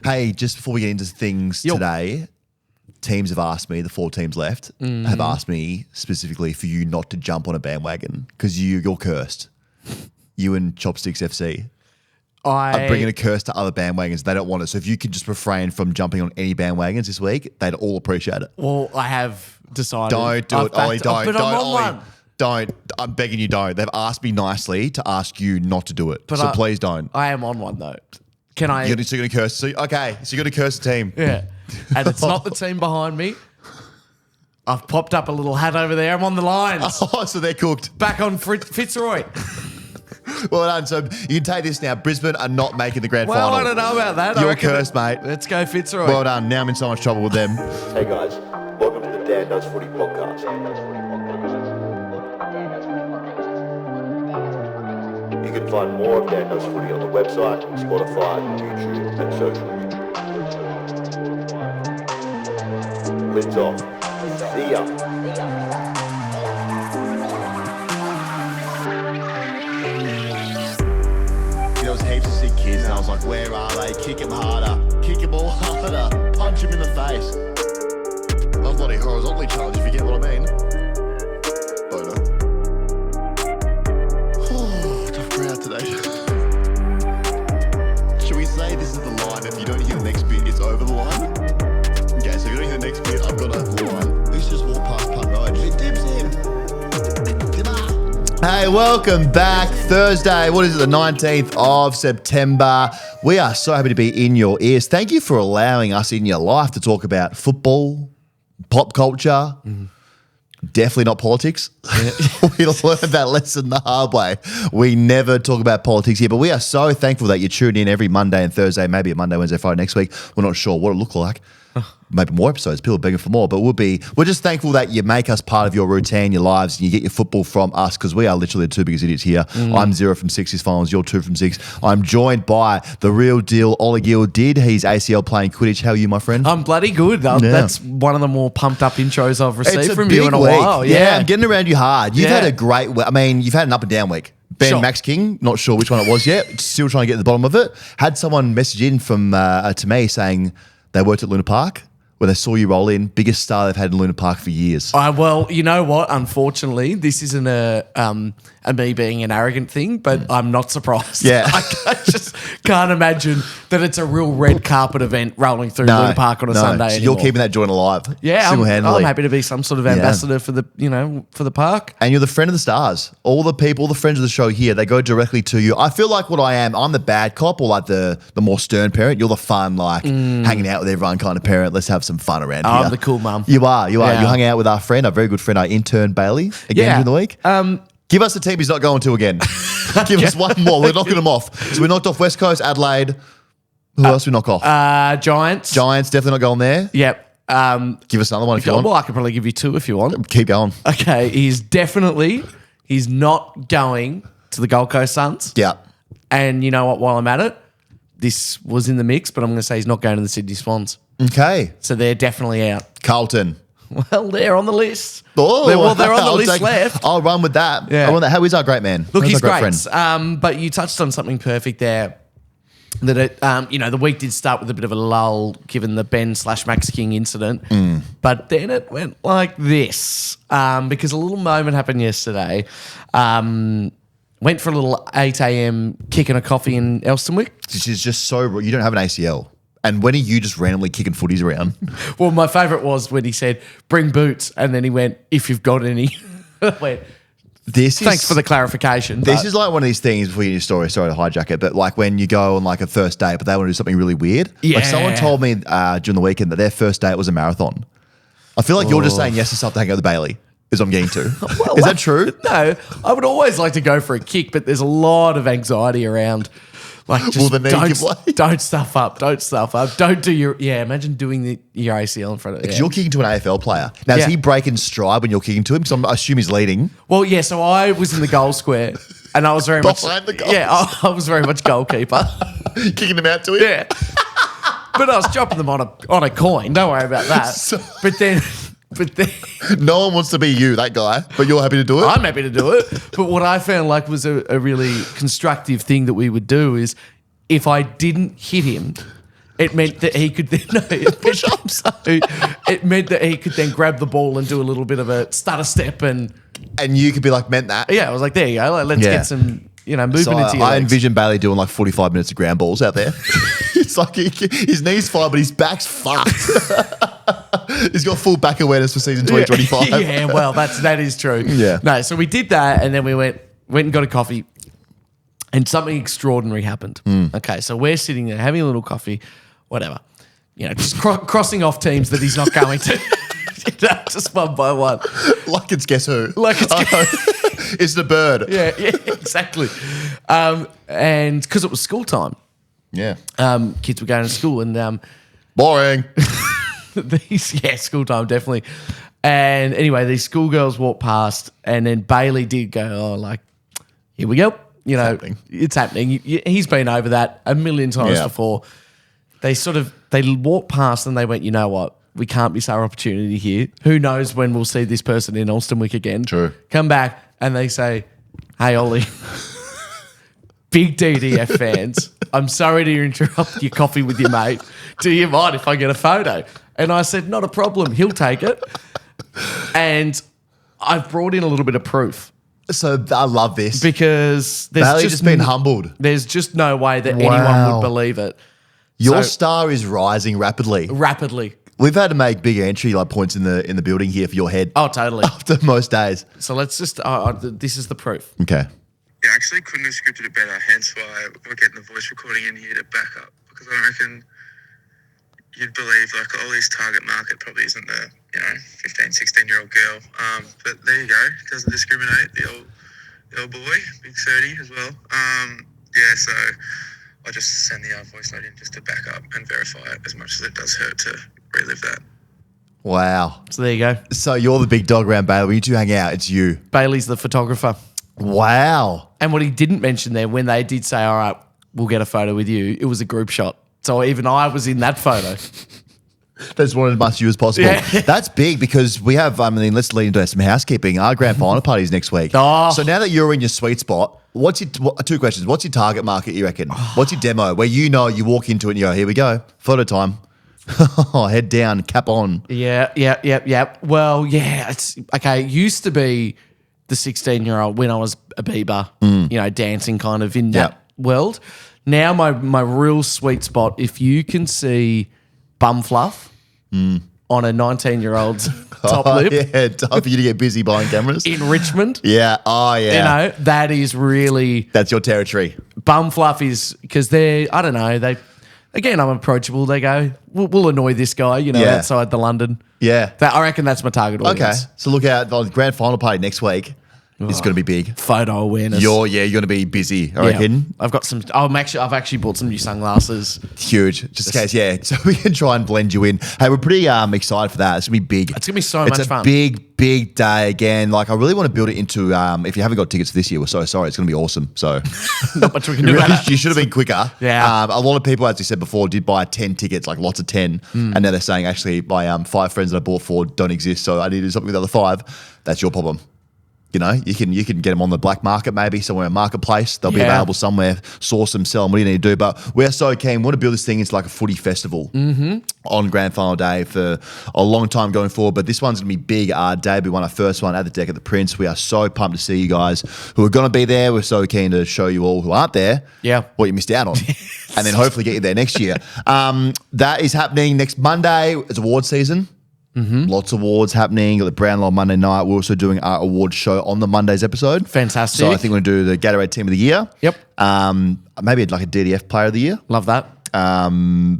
Hey, just before we get into things today, teams have asked me, the 4 teams left, have asked me specifically for you not to jump on a bandwagon because you're cursed. You and Chopsticks FC are bringing a curse to other bandwagons. They don't want it. So if you could just refrain from jumping on any bandwagons this week, they'd all appreciate it. Well, I have decided. Don't do it, Ollie. Don't. But I'm on one. Don't. I'm begging you, don't. They've asked me nicely to ask you not to do it. So please don't. I am on one, though. Can I? So you're going to curse. So you're going to curse the team. Yeah. And it's not the team behind me. I've popped up a little hat over there. I'm on the lines. Oh, so they're cooked. Back on Fitzroy. Well done. So you can take this now. Brisbane are not making the grand final. Well, I don't know about that. You're cursed, mate. Let's go Fitzroy. Well done. Now I'm in so much trouble with them. Hey guys, welcome to the Dan Does Footy podcast. You can find more of Dan Does Footy on the website, Spotify, YouTube and social media. Lids off. See ya. There was heaps of sick kids and I was like, where are they? Kick him harder. Kick him all harder. Punch him in the face. Not bloody horizontally challenged, if you get what I mean. Boner. Tough crowd today. Should we say this is the line? If you don't hear the next bit, it's over the line? Okay, so if you don't hear the next bit, I've got over the line. Who's just walked past Punt Road? It dips him. Hey, welcome back. Thursday, what is it, the 19th of September. We are so happy to be in your ears. Thank you for allowing us in your life to talk about football, pop culture, definitely not politics. We learned that lesson the hard way. We never talk about politics here, but we are so thankful that you tune in every Monday and Thursday, maybe a Monday, Wednesday, Friday next week. We're not sure what it'll look like. Maybe more episodes, people are begging for more, but we're just thankful that you make us part of your routine, your lives, and you get your football from us because we are literally the 2 biggest idiots here. I'm 0 from 6 this finals, you're 2 from 6. I'm joined by the real deal, Ollie did. He's ACL playing Quidditch. How are you, my friend? I'm bloody good. That's one of the more pumped up intros I've received from you in a week. while. Yeah, I'm getting around you hard. You've had a great week. I mean, you've had an up and down week. Max King, not sure which one it was yet. Still trying to get to the bottom of it. Had someone message in from to me saying they worked at Luna Park, where they saw you roll in, biggest star they've had in Luna Park for years. Well, you know what? Unfortunately, this isn't a me being an arrogant thing, but I'm not surprised. Yeah. I just can't imagine that it's a real red carpet event rolling through Luna Park on a Sunday so anymore. you're keeping that joint alive. Yeah, single-handedly. I'm happy to be some sort of ambassador for the park. And you're the friend of the stars. All the people, the friends of the show here, they go directly to you. I feel like what I am, I'm the bad cop or like the more stern parent. You're the fun, like hanging out with everyone kind of parent. Let's have some fun around here. I'm the cool mum. You are. Yeah. You hung out with our friend, our very good friend, our intern Bailey, again during the week. Give us the team he's not going to again. Give us one more. We're knocking them off. So we knocked off West Coast, Adelaide. Who else we knock off? Giants. Giants, definitely not going there. Yep. Give us another one if you want. Well, I could probably give you 2 if you want. Keep going. Okay, he's not going to the Gold Coast Suns. Yeah. And you know what, while I'm at it, this was in the mix, but I'm going to say he's not going to the Sydney Swans. Okay. So they're definitely out. Carlton. Well, they're on the list. Oh, they're on the list left. I'll run with that. Yeah. How is our great man? Look, he's great. Friend? But you touched on something perfect there. That the week did start with a bit of a lull, given the Ben/Max King incident. But then it went like this because a little moment happened yesterday. Went for a little 8 a.m. kick and a coffee in Elstonwick. This is just so. You don't have an ACL. And when are you just randomly kicking footies around? Well, my favourite was when he said, bring boots. And then he went, if you've got any. I went, thanks for the clarification. This is like one of these things before you get your story. Sorry to hijack it. But like when you go on like a first date, but they want to do something really weird. Yeah. Like someone told me during the weekend that their first date was a marathon. I feel like you're just saying yes to stuff to hang out with Bailey. Is what I'm getting to. Well, is that true? No. I would always like to go for a kick, but there's a lot of anxiety around. Like, just don't stuff up. Don't stuff up. Don't do your... Yeah, imagine doing your ACL in front of... Because you're kicking to an AFL player. Now, is he breaking stride when you're kicking to him? Because I assume he's leading. Well, yeah, so I was in the goal square and I was very much... Behind the goals. Yeah, I was very much goalkeeper. Kicking them out to him? Yeah. But I was dropping them on a coin. Don't worry about that. But then... No one wants to be you, that guy, but you're happy to do it? I'm happy to do it. But what I found like was a really constructive thing that we would do is if I didn't hit him It meant that he could then push-ups. It meant that he could then grab the ball and do a little bit of a stutter step and you could be like, meant that. yeah, I was like, there you go. Let's get some movement So into your I legs. envision Bailey doing like 45 minutes of ground balls out there. It's like his knee's fine, but his back's fucked. He's got full back awareness for season 2025. Yeah, well, that is true. Yeah. No, so we did that, and then we went and got a coffee, and something extraordinary happened. Okay, so we're sitting there having a little coffee, whatever, just crossing off teams that he's not going to, just one by one. Like it's Guess Who. Like it's It's the bird. yeah, exactly. And because it was school time, Yeah. kids were going to school, and Boring. school time, definitely. And anyway, these schoolgirls walked past, and then Bailey did go, here we go. It's happening. He's been over that a million times before. They walked past and they went, you know what? We can't miss our opportunity here. Who knows when we'll see this person in Alstonwick again. True. Come back and they say, hey, Ollie, big DDF fans, I'm sorry to interrupt your coffee with your mate. Do you mind if I get a photo? And I said, not a problem. He'll take it. And I've brought in a little bit of proof. So I love this. Because there's Bailey's just been humbled. There's just no way that anyone would believe it. Your star is rising rapidly. Rapidly. We've had to make bigger entry points in the building here for your head. Oh, totally. After most days. So let's just, this is the proof. Okay. Yeah, I actually couldn't have scripted it better, hence why we're getting the voice recording in here to back up. Because I don't reckon you'd believe, Ollie's target market probably isn't the, 15, 16-year-old girl. But there you go. Doesn't discriminate. The old boy, big 30 as well. So I'll just send the voice note in just to back up and verify it, as much as it does hurt to relive that. Wow. So there you go. So you're the big dog around Bailey. When you two hang out, it's you. Bailey's the photographer. Wow. And what he didn't mention there, when they did say, all right, we'll get a photo with you, it was a group shot. So even I was in that photo. They just wanted as much you as possible. Yeah. That's big because we have, let's lead into some housekeeping. Our grand final party is next week. Oh. So now that you're in your sweet spot, two questions. What's your target market, you reckon? What's your demo where you walk into it and you go, here we go, photo time. Head down, cap on. Yeah. Well, yeah, it's okay. It used to be the 16-year-old when I was a Bieber, dancing kind of in that world. Now my real sweet spot, if you can see bum fluff on a 19-year-old's top lip. Yeah, time for you to get busy buying cameras. In Richmond. Yeah. Oh, yeah. That is really... That's your territory. Bum fluff is... Because they're... I don't know. They... Again, I'm approachable. They go, we'll annoy this guy, outside the London. Yeah. I reckon that's my target audience. Okay. So look out. The grand final party next week. It's going to be big. Photo awareness. You're going to be busy, I reckon. I've got some... I've actually bought some new sunglasses. Huge. Just in case, yeah. So we can try and blend you in. Hey, we're pretty excited for that. It's going to be big. It's going to be so much fun. It's a big day again. I really want to build it into, if you haven't got tickets this year, we're so sorry. It's going to be awesome. So not much we can do about that. You should have been quicker. Yeah. A lot of people, as we said before, did buy 10 tickets, lots of 10. And now they're saying, actually, my 5 friends that I bought 4 don't exist. So I need to do something with the other 5. That's your problem. You can get them on the black market, maybe somewhere in marketplace. They'll be available somewhere. Source them, sell them. What do you need to do? But we're so keen. We want to build this thing into like a footy festival on grand final day for a long time going forward. But this one's going to be big. Our debut one, our first one at the deck at the Prince. We are so pumped to see you guys who are going to be there. We're so keen to show you all who aren't there what you missed out on. And then hopefully get you there next year. That is happening next Monday. It's award season. Lots of awards happening. Got the Brownlow Monday night. We're also doing our award show on the Monday's episode. Fantastic. So I think we're going to do the Gatorade Team of the Year. Yep. Maybe like a DDF Player of the Year. Love that.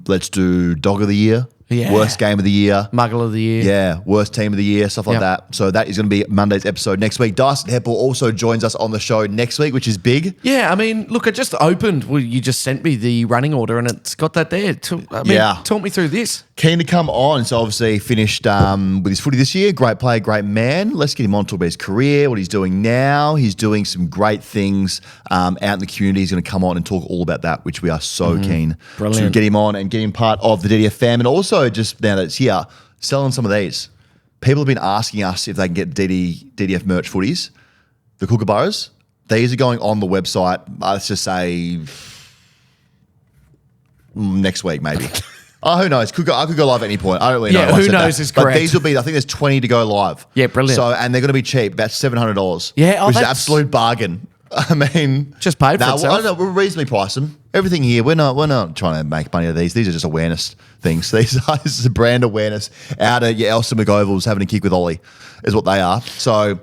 Let's do Dog of the Year. Yeah. Worst Game of the Year. Muggle of the Year. Yeah. Worst Team of the Year. Stuff like that. So that is going to be Monday's episode next week. Dyson Heppel also joins us on the show next week, which is big. Yeah. Look, I just opened. Well, you just sent me the running order and it's got that there. Talk me through this. Keen to come on. So obviously finished with his footy this year. Great player, great man. Let's get him on to talk about his career, what he's doing now. He's doing some great things out in the community. He's going to come on and talk all about that, which we are so keen to get him on and get him part of the DDF fam. And also just now that it's here, selling some of these. People have been asking us if they can get DDF merch footies. The Kookaburras. These are going on the website, let's just say next week, maybe. Oh, who knows? I could go live at any point. I don't really know. Yeah, why I who said knows that. is But correct. these will be, I think there's 20 to go live. Yeah, brilliant. So, and they're going to be cheap, about $700. Yeah, which is an that's- absolute bargain. I mean, Just paid for itself. I don't know, we're reasonably pricing everything here. We're not trying to make money out of these. These are just awareness things. This is a brand awareness out of your Elsa McOvals having a kick with Ollie, is what they are. So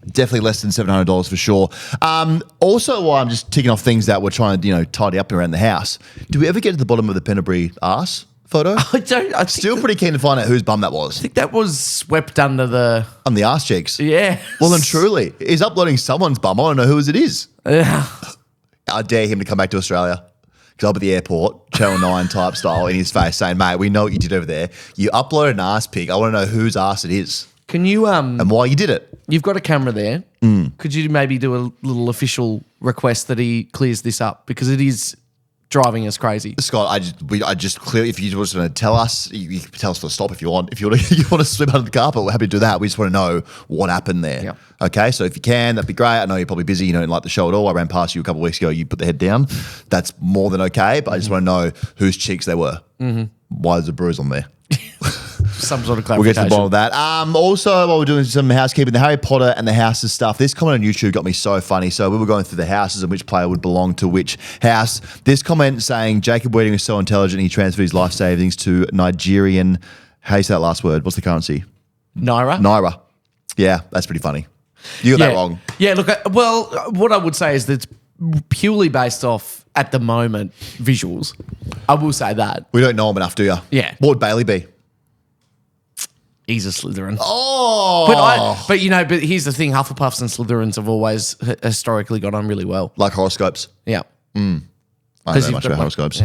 definitely less than $700 for sure. Also, while I'm just ticking off things that we're trying to tidy up around the house, do we ever get to the bottom of the Pennebury arse photo? I Still pretty keen to find out whose bum that was. I think that was swept under the. On the arse cheeks. Yeah. Well, then truly, he's uploading someone's bum. I don't know whose it is. I dare him to come back to Australia. Because I'll be at the airport, Channel 9 type style, in his face saying, mate, we know what you did over there. You uploaded an arse pic. I want to know whose arse it is Can you and why you did it. You've got a camera there. Could you maybe do a little official request that he clears this up because it is driving us crazy? Scott, I just clearly, if you just want to tell us, you can tell us to stop if you want. If you want to slip under the carpet, we're happy to do that. We just want to know what happened there. Yeah. Okay, so if you can, that'd be great. I know you're probably busy. You don't like the show at all. I ran past you a couple of weeks ago. You put the head down. That's more than okay. But I just want to know whose cheeks they were. Why there's a bruise on there. Some sort of We'll get to the clarification. bottom of that. Also, while we're doing some housekeeping, the Harry Potter and the houses stuff, this comment on YouTube got me so funny. So we were going through the houses and which player would belong to which house. This comment saying Jacob Wedding was so intelligent, he transferred his life savings to Nigerian, how do you say that last word? What's the currency? Naira. Yeah, that's pretty funny. You got that wrong. Yeah, look, well, what I would say is that it's purely based off, at the moment, visuals. I will say that. We don't know him enough, do you? Yeah. What would Bailey be? He's a Slytherin. Oh. But here's the thing: Hufflepuffs and Slytherins have always historically got on really well. Like horoscopes. Yeah. I don't know 'Cause much you've about got- horoscopes.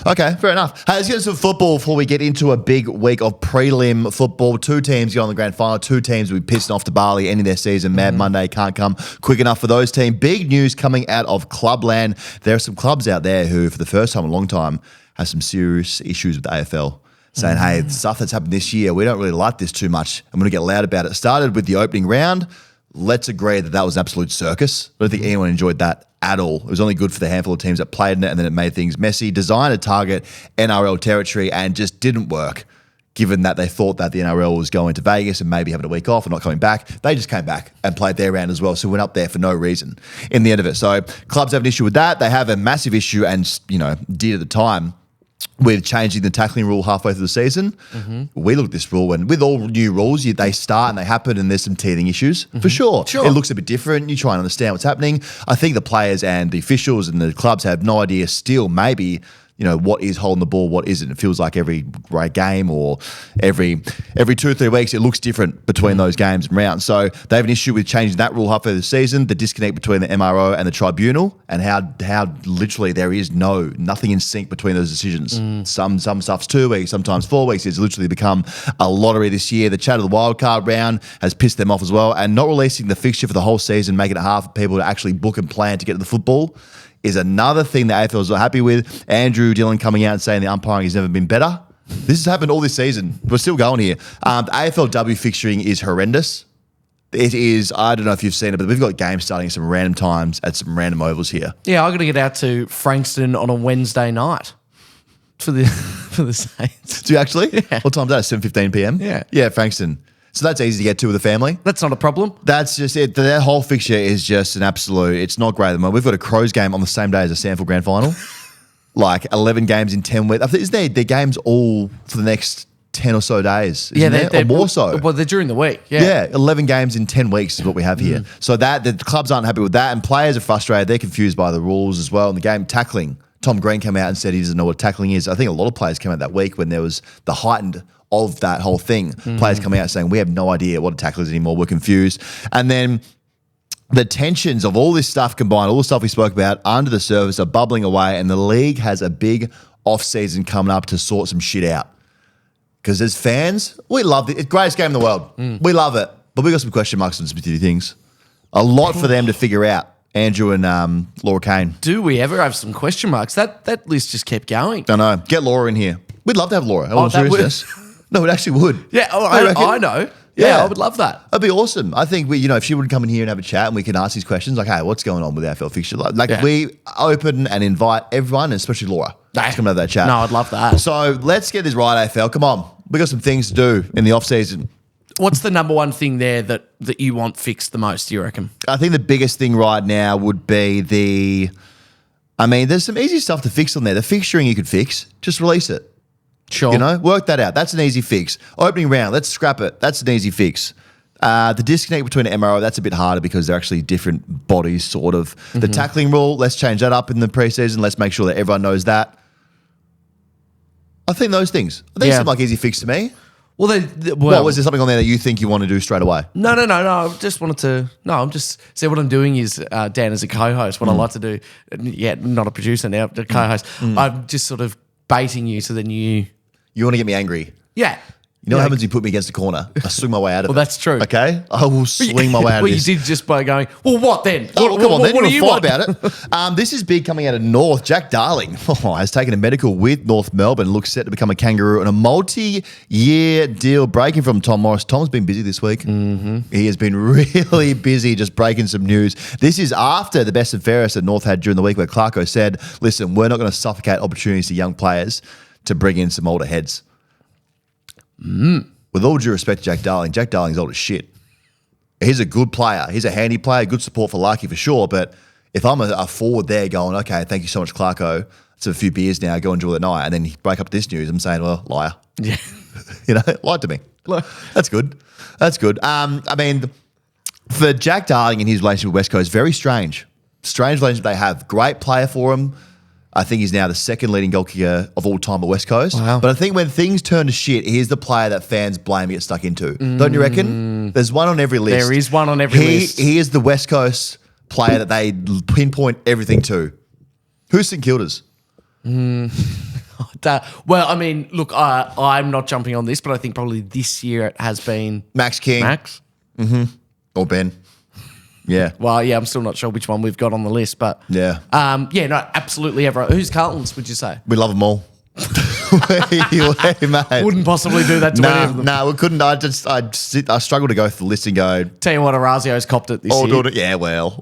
Okay, fair enough. Hey, let's get into some football before we get into a big week of prelim football. 2 teams get on the grand final. 2 teams will be pissing off to Bali, ending their season. Mad Monday can't come quick enough for those teams. Big news coming out of Clubland. There are some clubs out there who, for the first time in a long time, have some serious issues with the AFL. Saying, hey, the stuff that's happened this year, we don't really like this too much. I'm going to get loud about it. It started with the opening round. Let's agree that was an absolute circus. I don't think anyone enjoyed that at all. It was only good for the handful of teams that played in it, and then it made things messy. Designed to target NRL territory and just didn't work, given that they thought that the NRL was going to Vegas and maybe having a week off and not coming back. They just came back and played their round as well, so went up there for no reason in the end of it. So clubs have an issue with that. They have a massive issue, and did at the time, with changing the tackling rule halfway through the season. We look at this rule, and with all new rules, they start and they happen, and there's some teething issues for sure. It looks a bit different. You try and understand what's happening. I think the players and the officials and the clubs have no idea still, maybe, what is holding the ball, what isn't. It feels like every game or every 2 or 3 weeks, it looks different between those games and rounds. So they have an issue with changing that rule halfway through the season, the disconnect between the MRO and the tribunal, and how literally there is nothing in sync between those decisions. Some stuff's 2 weeks, sometimes 4 weeks. It's literally become a lottery this year. The chat of the wildcard round has pissed them off as well, and not releasing the fixture for the whole season, making it hard for people to actually book and plan to get to the football, is another thing the AFL is not happy with. Andrew Dillon coming out and saying the umpiring has never been better. This has happened all this season. We're still going here. The AFLW fixturing is horrendous. It is, I don't know if you've seen it, but we've got games starting at some random times at some random ovals here. Yeah, I got to get out to Frankston on a Wednesday night for the Saints. Do you actually? Yeah. What time's that? 7:15 p.m? Yeah. Yeah, Frankston. So that's easy to get to with a family. That's not a problem. That's just it. That whole fixture is just an absolute, it's not great at the moment. We've got a Crows game on the same day as a Sanford Grand Final. Like 11 games in 10 weeks. Isn't their games all for the next 10 or so days? Or more so. Well, they're during the week. Yeah, 11 games in 10 weeks is what we have here. So that the clubs aren't happy with that, and players are frustrated. They're confused by the rules as well. In the game, tackling. Tom Green came out and said he doesn't know what tackling is. I think a lot of players came out that week when there was the heightened of that whole thing. Players coming out saying, we have no idea what a tackle is anymore. We're confused. And then the tensions of all this stuff combined, all the stuff we spoke about under the surface are bubbling away, and the league has a big off-season coming up to sort some shit out. Because as fans, we love it. It's the greatest game in the world. We love it. But we got some question marks on some specific things. A lot for them to figure out. Andrew and Laura Kane. Do we ever have some question marks? That list just kept going. I know. Get Laura in here. We'd love to have Laura. In all that would- seriousness. No, it actually would. Yeah, I reckon. I know. Yeah, I would love that. That'd be awesome. I think if she would come in here and have a chat and we can ask these questions, like, hey, what's going on with the AFL fixture? We open and invite everyone, and especially Laura, to come have that chat. No, I'd love that. So let's get this right, AFL. Come on. We got some things to do in the off season. What's the number one thing there that you want fixed the most, you reckon? I think the biggest thing right now would be there's some easy stuff to fix on there. The fixturing you could fix, just release it. Sure. Work that out. That's an easy fix. Opening round, let's scrap it. That's an easy fix. The disconnect between MRO, that's a bit harder because they're actually different bodies, sort of. The tackling rule, let's change that up in the preseason. Let's make sure that everyone knows that. I think those things. Seem like easy fix to me. Well, was there something on there that you think you want to do straight away? No. I just wanted to. No, I'm just. See, what I'm doing is, Dan, as a co-host, what I like to do. Yeah, not a producer now, a co-host. I'm just sort of baiting you, so then you. You want to get me angry? Yeah. You know what happens when you put me against the corner? I swing my way out of it. Well, that's true. Okay? I will swing my way out of this. Well, you did just by going, well, what then? Oh, come on then. What do You you want want? to fight about it. This is big coming out of North. Jack Darling has taken a medical with North Melbourne, looks set to become a Kangaroo on a multi-year deal, breaking from Tom Morris. Tom's been busy this week. Mm-hmm. He has been really busy just breaking some news. This is after the best and fairest that North had during the week where Clarko said, listen, we're not going to suffocate opportunities to young players to bring in some older heads. With all due respect to Jack Darling's old as shit. He's a good player. He's a handy player, good support for Larky for sure. But if I'm a forward there going, okay, thank you so much, Clarko. It's a few beers now, go enjoy the night. And then you break up this news, I'm saying, well, liar. Yeah. Lied to me. That's good. For Jack Darling and his relationship with West Coast, very strange. Strange relationship they have. Great player for him. I think he's now the second leading goal kicker of all time at West Coast. Wow. But I think when things turn to shit, he's the player that fans blame and get stuck into. Don't you reckon? There's one on every list. There is one on every list. He is the West Coast player that they pinpoint everything to. Who's St Kilda's? Well, look, I'm not jumping on this, but I think probably this year it has been Max King. Max? Or Ben. Yeah. Well, yeah, I'm still not sure which one we've got on the list, but Yeah. Absolutely everyone. Who's Carlton's, would you say? We love them all. Mate. Wouldn't possibly do that to any of them. No, we couldn't. I struggle to go through the list and go, Tell you what, Orazio's copped it this year. doing it. Yeah, well,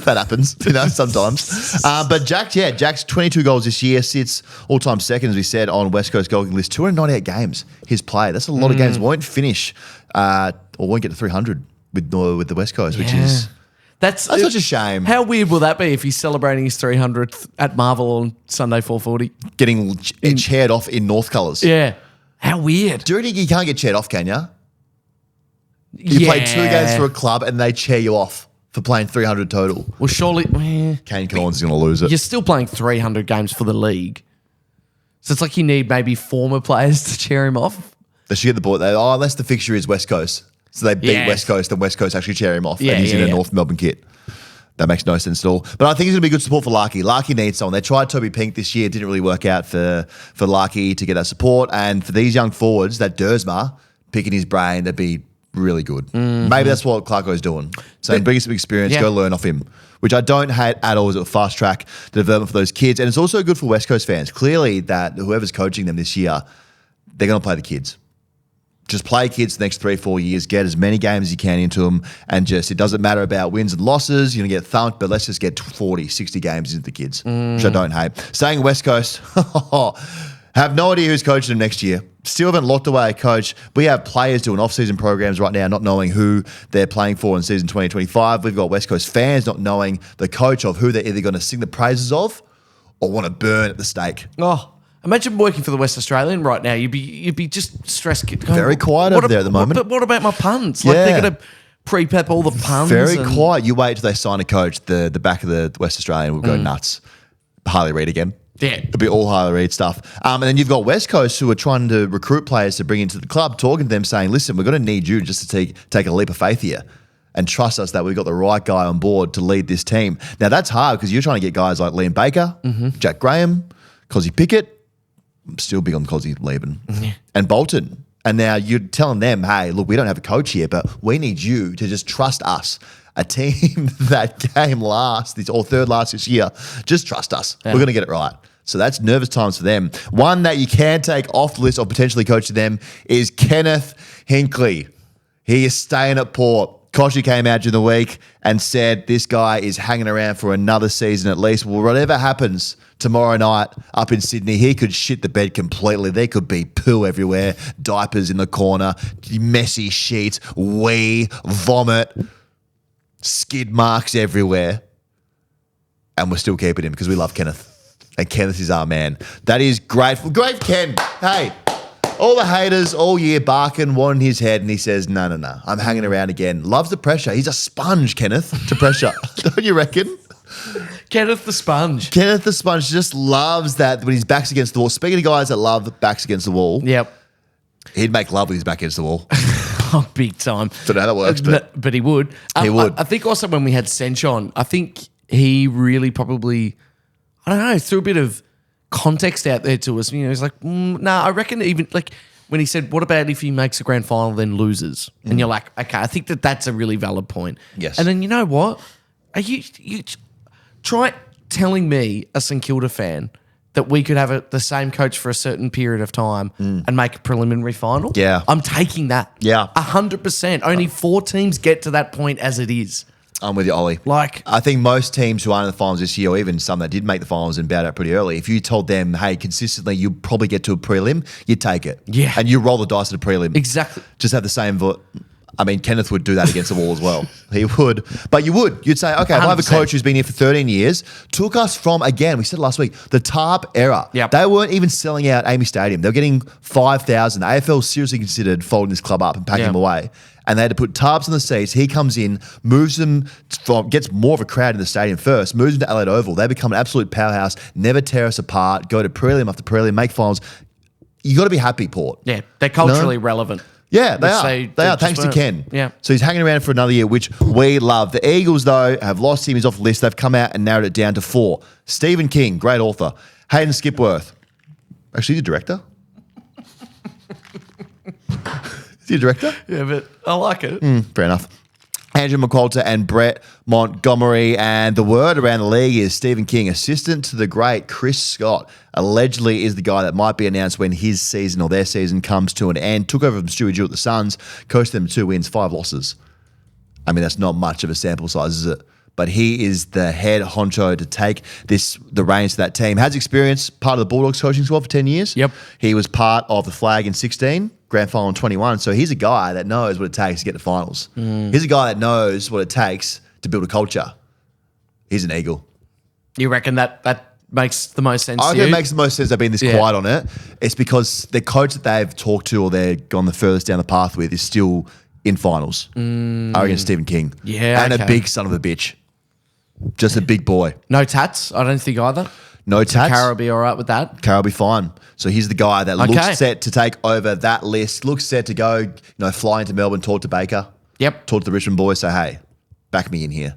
that happens, sometimes. But Jack's 22 goals this year, sits all-time second, as we said, on West Coast goal kicking list. 298 games he's played. That's a lot of games. Won't finish or won't get to 300 with the West Coast, which is... That's such a shame. How weird will that be if he's celebrating his 300th at Marvel on Sunday 4:40? Getting chaired off in North colours. Yeah. How weird. Do you reckon you can't get chaired off, can you? You played 2 games for a club and they chair you off for playing 300 total. Well, surely... Kane Collins is going to lose it. You're still playing 300 games for the league. So it's like you need maybe former players to chair him off. They should get the board. Unless the fixture is West Coast. So they beat West Coast and West Coast actually chair him off. And he's in a North Melbourne kit. That makes no sense at all. But I think he's going to be good support for Larky. Larky needs someone. They tried Toby Pink this year. It didn't really work out for Larky to get that support. And for these young forwards, that Dersma, picking his brain, that'd be really good. Mm-hmm. Maybe that's what Clarko's doing. So bring some experience, go learn off him. Which I don't hate at all. Is a fast track the development for those kids. And it's also good for West Coast fans. Clearly that whoever's coaching them this year, they're going to play the kids. Just play kids the next 3-4 years, get as many games as you can into them, and just, it doesn't matter about wins and losses, you're going to get thumped, but let's just get 40, 60 games into the kids, which I don't hate. Staying West Coast, have no idea who's coaching them next year. Still haven't locked away a coach. We have players doing off-season programs right now, not knowing who they're playing for in season 2025. We've got West Coast fans not knowing the coach of who they're either going to sing the praises of or want to burn at the stake. Oh, imagine working for the West Australian right now. You'd be just stressed. Very quiet over there at the moment. But what about my puns? Like they're going to pre-pep all the puns. Very quiet. You wait till they sign a coach. The back of the West Australian will go nuts. Harley Reid again. Yeah. It'll be all Harley Reid stuff. And then you've got West Coast who are trying to recruit players to bring into the club, talking to them saying, listen, we're going to need you just to take a leap of faith here and trust us that we've got the right guy on board to lead this team. Now, that's hard because you're trying to get guys like Liam Baker, Jack Graham, Cozzy Pickett. I'm still big on Cozzy leaving. And Bolton. And now you're telling them, hey, look, we don't have a coach here, but we need you to just trust us. A team that came third last this year, just trust us. Yeah. We're going to get it right. So that's nervous times for them. One that you can take off the list of potentially coaching them is Kenneth Hinkley. He is staying at Port. Koshy came out during the week and said this guy is hanging around for another season at least. Well, whatever happens tomorrow night up in Sydney, he could shit the bed completely. There could be poo everywhere, diapers in the corner, messy sheets, wee, vomit, skid marks everywhere. And we're still keeping him because we love Kenneth. And Kenneth is our man. That is great. Great, Ken. Hey. All the haters all year barking, wanting his head, and he says, no, I'm hanging around again. Loves the pressure. He's a sponge, Kenneth, to pressure. Don't you reckon? Kenneth the Sponge. Kenneth the Sponge just loves that when his back's against the wall. Speaking of guys that love backs against the wall, Yep. he'd make love with his back against the wall. Oh, big time. Don't know how that works, but he would. He would. I think also when we had Sench on, I think he really probably, I don't know, threw a bit of context out there to us. You know, he's like, I reckon even like when he said, what about if he makes a grand final then loses? And you're like, okay, I think that's a really valid point. Yes. And then you know what? Are you try telling me, a St Kilda fan, that we could have the same coach for a certain period of time and make a preliminary final? Yeah. I'm taking that. Yeah. 100%. Only 4 teams get to that point as it is. I'm with you, Ollie. Like, I think most teams who aren't in the finals this year, or even some that did make the finals and bowed out pretty early, if you told them, hey, consistently, you'll probably get to a prelim, you'd take it. Yeah. And you roll the dice at a prelim. exactly. Just have the same Kenneth would do that against the wall as well. He would. But you would. You'd say, okay, if I have a 100%. coach who's been here for 13 years, took us from, again, we said last week, the TARP era. Yep. They weren't even selling out Amy Stadium. They were getting 5,000. The AFL seriously considered folding this club up and packing them away. And they had to put tarps on the seats. He comes in, moves them gets more of a crowd in the stadium first, moves them to Adelaide Oval. They become an absolute powerhouse, never tear us apart, go to prelim after prelim, make finals. You got to be happy, Port. Yeah, they're culturally relevant. Yeah, they Which are. they They are, just thanks to weren't. Ken. Yeah. So he's hanging around for another year, which we love. The Eagles, though, have lost him. He's off the list. They've come out and narrowed it down to 4. Stephen King, great author. Hayden Skipworth. Actually, he's a director. Is he a director? Yeah, but I like it. Fair enough. Andrew McQualter and Brett Montgomery. And the word around the league is Stephen King, assistant to the great Chris Scott, allegedly is the guy that might be announced when his season or their season comes to an end. Took over from Stewie Jew at the Suns, coached them 2 wins, 5 losses. I mean, that's not much of a sample size, is it? But he is the head honcho to take the reins to that team. Has experience, part of the Bulldogs coaching squad for 10 years. Yep. He was part of the Flag in 16, grand final in 21. So he's a guy that knows what it takes to get to finals. He's a guy that knows what it takes to build a culture. He's an Eagle. You reckon that makes the most sense I to reckon you? it makes the most sense they've been this quiet on it. It's because the coach that they've talked to or they've gone the furthest down the path with is still in finals. I reckon Stephen King. Yeah, And a okay. big son of a bitch. Just a big boy. No tats? I don't think either. No tats. Cara will be all right with that. Carroll will be fine. So he's the guy that Okay. looks set to take over that list, looks set to go, fly into Melbourne, talk to Baker, Yep. talk to the Richmond boys, say, hey, back me in here.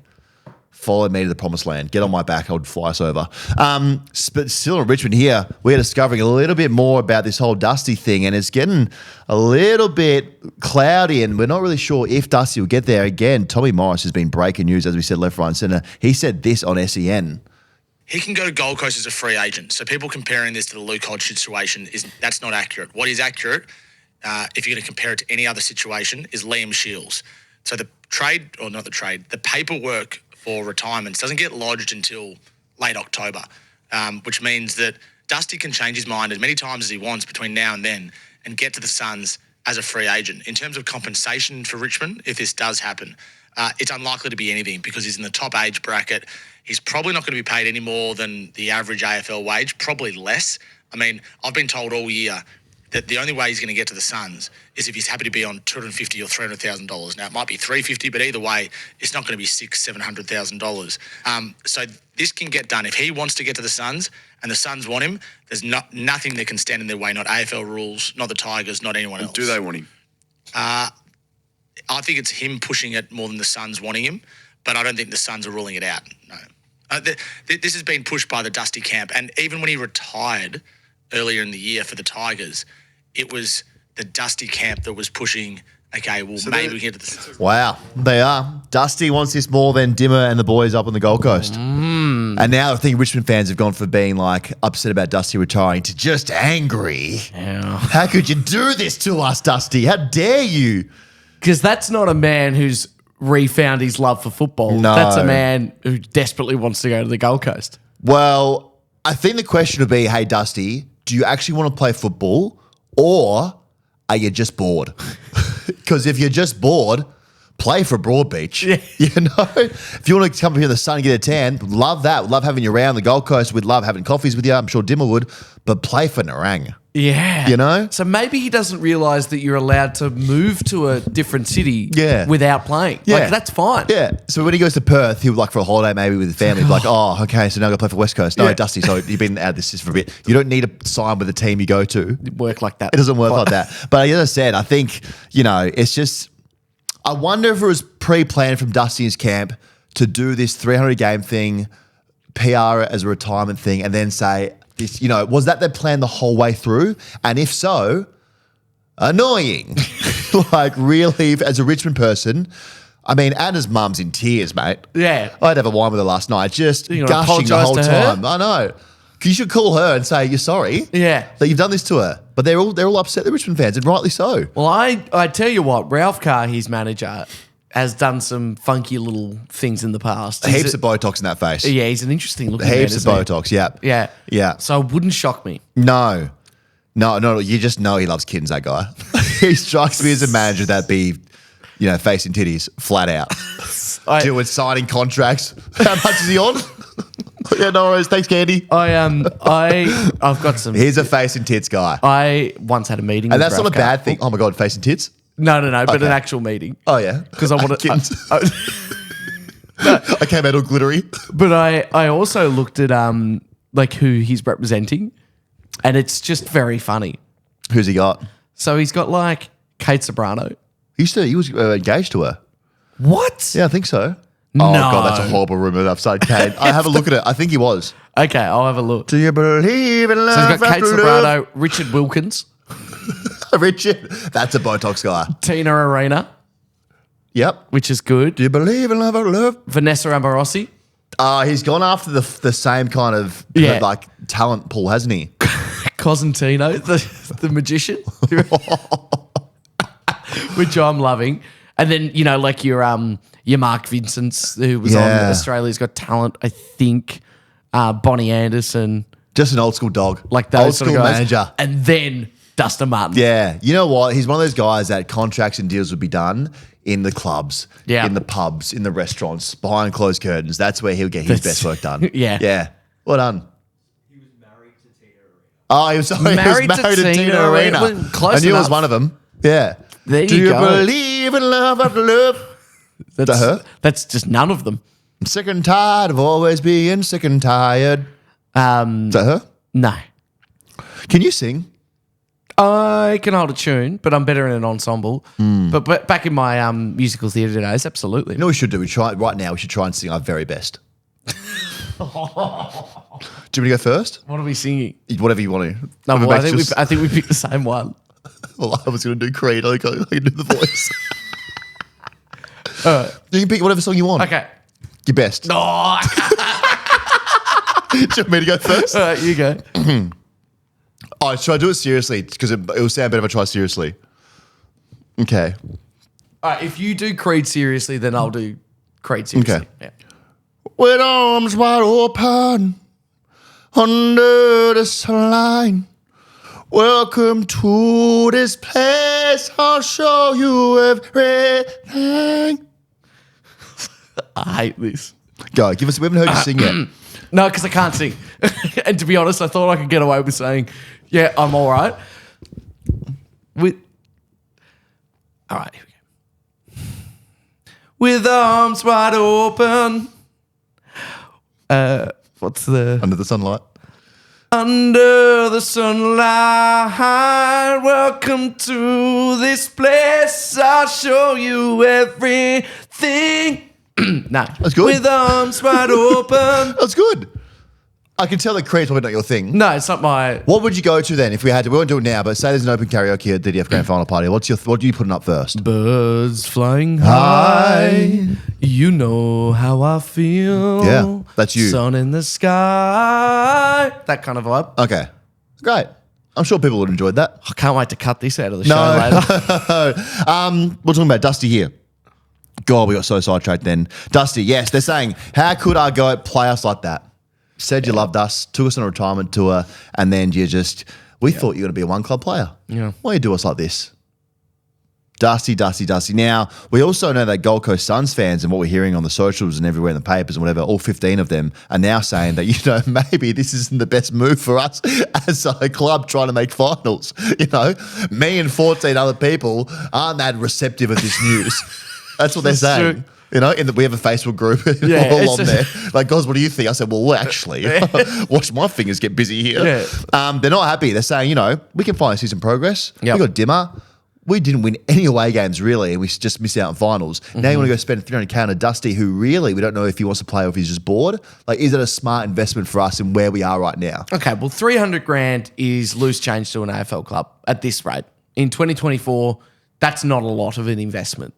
Follow me to the promised land. Get on my back. I would fly us over. But still in Richmond here, we're discovering a little bit more about this whole Dusty thing, and it's getting a little bit cloudy, and we're not really sure if Dusty will get there. Again, Tommy Morris has been breaking news, as we said, left, right, and centre. He said this on SEN. He can go to Gold Coast as a free agent. So people comparing this to the Luke Hodge situation, that's not accurate. What is accurate, if you're going to compare it to any other situation, is Liam Shields. So the paperwork for retirements doesn't get lodged until late October, which means that Dusty can change his mind as many times as he wants between now and then and get to the Suns as a free agent. In terms of compensation for Richmond, if this does happen, it's unlikely to be anything because he's in the top age bracket. He's probably not going to be paid any more than the average AFL wage, probably less. I mean, I've been told all year that the only way he's going to get to the Suns is if he's happy to be on $250,000 or $300,000. Now, it might be $350,000, but either way, it's not going to be $600,000-$700,000. So this can get done. If he wants to get to the Suns and the Suns want him, there's nothing that can stand in their way, not AFL rules, not the Tigers, not anyone else. Do they want him? I think it's him pushing it more than the Suns wanting him, but I don't think the Suns are ruling it out, no. This has been pushed by the Dusty camp, and even when he retired earlier in the year for the Tigers, it was the Dusty camp that was pushing, okay, well, so maybe we can get to the Suns. Wow, they are. Dusty wants this more than Dimmer and the boys up on the Gold Coast. And now I think Richmond fans have gone from being like upset about Dusty retiring to just angry. Yeah. How could you do this to us, Dusty? How dare you? Because that's not a man who's refound his love for football. No. That's a man who desperately wants to go to the Gold Coast. Well, I think the question would be, hey, Dusty, do you actually want to play football or are you just bored? Because if you're just bored, play for Broadbeach. Yeah. You know? If you want to come here in the sun and get a tan, love that. Love having you around the Gold Coast. We'd love having coffees with you. I'm sure Dimmer would. But play for Narang. Yeah. You know? So maybe he doesn't realise that you're allowed to move to a different city without playing. Yeah. Like, that's fine. Yeah. So when he goes to Perth, he'll like for a holiday maybe with his family, be like, oh, okay, so now I've got to play for West Coast. No, Yeah. Dusty, so you've been out of this for a bit. You don't need to sign with the team you go to. Work like that. It doesn't work like that. But as I said, I think, it's just, I wonder if it was pre-planned from Dusty's camp to do this 300-game thing, PR it as a retirement thing, and then say, this, was that their plan the whole way through? And if so, annoying. Like, really, as a Richmond person, I mean, Anna's mum's in tears, mate. Yeah. I'd have a wine with her last night, just You gonna gushing the apologise whole to her? time. I know. You should call her and say you're sorry. Yeah. That you've done this to her. But they're all upset, the Richmond fans, and rightly so. Well, I tell you what, Ralph Carr, his manager, has done some funky little things in the past. Heaps of Botox in that face. Yeah, he's an interesting looking man, Heaps of isn't he? Botox, yeah. Yeah. Yeah. So it wouldn't shock me. No, you just know he loves kittens, that guy. He strikes me as a manager that'd be, facing titties, flat out. Doing signing contracts. How much is he on? Yeah, no worries. Thanks, Candy. I've got some. He's a facing tits guy. I once had a meeting And with that's not a Ralph Carr. bad thing. Oh my God, facing tits? No, but Okay. an actual meeting. Oh, yeah. Because I wanted. Kittens. I came out all glittery. But I also looked at like who he's representing, and it's just very funny. Who's he got? So he's got like Kate Sobrano. He was engaged to her. What? Yeah, I think so. No. Oh, God, that's a horrible rumor that I've said Kate. I have a look at it. I think he was. Okay, I'll have a look. Do you believe in love? So he's got Kate after love? Sobrano, Richard Wilkins, Richard. That's a Botox guy. Tina Arena, Yep. which is good. Do you believe in love after love? Vanessa Amorosi, He's gone after the same kind of Yeah. like talent pool, hasn't he? Cosentino, the magician, which I'm loving. And then like your Mark Vincent's, who was on Yeah. Australia's Got Talent, I think. Bonnie Anderson, Just an old school dog. like those old sort school of guys. manager. And then Dustin Martin. Yeah. You know what? He's one of those guys that contracts and deals would be done in the clubs, Yeah. in the pubs, in the restaurants, behind closed curtains. That's where he'll get his best work done. Yeah. Yeah. Well done. Oh, he was Married to Tina Arena. Well, close I knew it was enough. one of them. Yeah. There Do you you go. believe in love after love? That's Is that her? That's just none of them. I'm sick and tired of always being sick and tired. Is that her? No. Can you sing? I can hold a tune, but I'm better in an ensemble. Hmm. But back in my musical theatre days, absolutely. You know what we should do? We should try and sing our very best. Do you want me to go first? What are we singing? Whatever you want to. No, If it well, makes I think we picked the same one. Well, I was going to do Creed. I can do the voice. You can pick whatever song you want. Okay. Your best. No, I can't. Do you want me to go first? All right, you go. Oh, should I do it seriously? Because it will sound better if I try seriously. Okay. All right, if you do Creed seriously, then I'll do Creed seriously. Okay. Yeah. With arms wide open, under the sunlight. Welcome to this place. I'll show you everything. I hate this. Go, give us. We haven't heard you sing yet. No, because I can't sing. And to be honest, I thought I could get away with saying, yeah, I'm all right. All right, here we go. With arms wide open. What's the... Under the sunlight. Under the sunlight, welcome to this place. I'll show you everything. No, That's good. With arms wide open. That's good. I can tell that Creed's probably not your thing. No, it's not my. What would you go to then if we had to? We won't do it now, but say there's an open karaoke at DDF Grand Final Party. What are you putting up first? Birds flying high. You know how I feel. Yeah, that's you. Sun in the sky. That kind of vibe. Okay. Great. I'm sure people would have enjoyed that. I can't wait to cut this out of the show later. We're talking about Dusty here. God, we got so sidetracked then. Dusty, yes, they're saying, how could our goat play us like that? Said you loved us, took us on a retirement tour, and then we thought you were going to be a one-club player. Yeah. Why you do us like this? Dusty. Now, we also know that Gold Coast Suns fans and what we're hearing on the socials and everywhere in the papers and whatever, all 15 of them are now saying that, maybe this isn't the best move for us as a club trying to make finals. Me and 14 other people aren't that receptive of this news. That's what they're saying. True. We have a Facebook group. Yeah, we're all on there. Like, guys, what do you think? I said, well, actually, watch my fingers get busy here. Yeah. They're not happy. They're saying, we can finally see some progress. Yep. We got dimmer. We didn't win any away games, really, and we just missed out on finals. Now you want to go spend $300K on a Dusty who really, we don't know if he wants to play or if he's just bored. Like, is it a smart investment for us in where we are right now? Okay, well, 300 grand is loose change to an AFL club at this rate. In 2024, that's not a lot of an investment.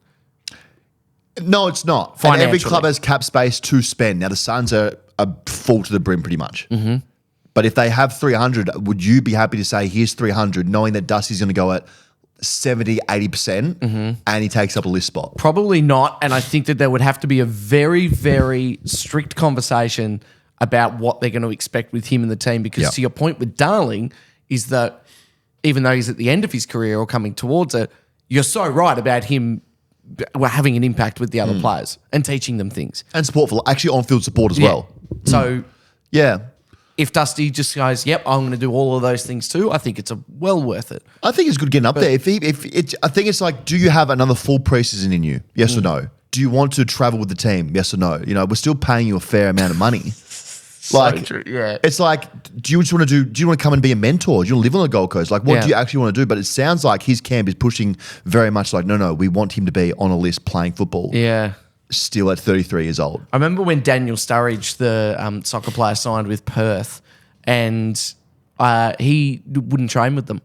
No, it's not. And every club has cap space to spend. Now, the Suns are full to the brim pretty much. Mm-hmm. But if they have 300, would you be happy to say, here's 300, knowing that Dusty's going to go at 70, 80% and he takes up a list spot? Probably not. And I think that there would have to be a very, very strict conversation about what they're going to expect with him and the team. Because to your point with Darling is that even though he's at the end of his career or coming towards it, you're so right about him having an impact with the other players and teaching them things. And support for actually on-field support as well. So yeah. If Dusty just goes, yep, I'm going to do all of those things too, I think it's well worth it. I think it's good getting up there. I think it's like, do you have another full preseason in you? Yes or no? Do you want to travel with the team? Yes or no? We're still paying you a fair amount of money. Like, true, yeah. It's like, do you want to come and be a mentor? Do you want to live on the Gold Coast? Like, what do you actually want to do? But it sounds like his camp is pushing very much like, no, we want him to be on a list playing football. Yeah. Still at 33 years old. I remember when Daniel Sturridge, the soccer player, signed with Perth, and he wouldn't train with them.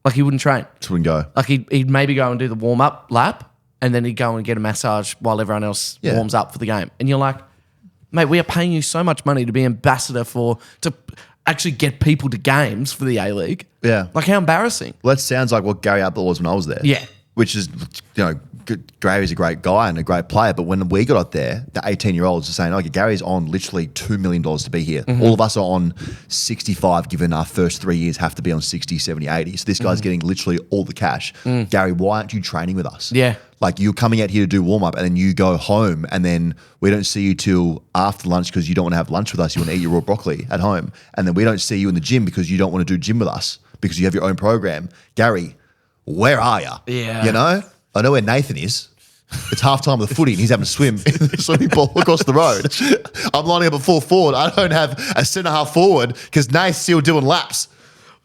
Like, he wouldn't train. Just wouldn't go. Like, he'd maybe go and do the warm-up lap, and then he'd go and get a massage while everyone else warms up for the game. And you're like, mate, we are paying you so much money to be ambassador to actually get people to games for the A-League. Yeah. Like, how embarrassing. Well, that sounds like what Gary Ablett was when I was there. Yeah. Which is, Gary's a great guy and a great player, but when we got up there, the 18-year-olds are saying, okay, Gary's on literally $2 million to be here. All of us are on 65, given our first 3 years have to be on 60, 70, 80. So this guy's getting literally all the cash. Gary, why aren't you training with us? Yeah. Like, you're coming out here to do warm-up and then you go home and then we don't see you till after lunch because you don't want to have lunch with us. You want to eat your raw broccoli at home. And then we don't see you in the gym because you don't want to do gym with us because you have your own program. Gary, where are you? Yeah. I know where Nathan is. It's halftime of the footy and he's having to swim in the swimming pool across the road. I'm lining up at full forward. I don't have a centre half forward because Nath's still doing laps.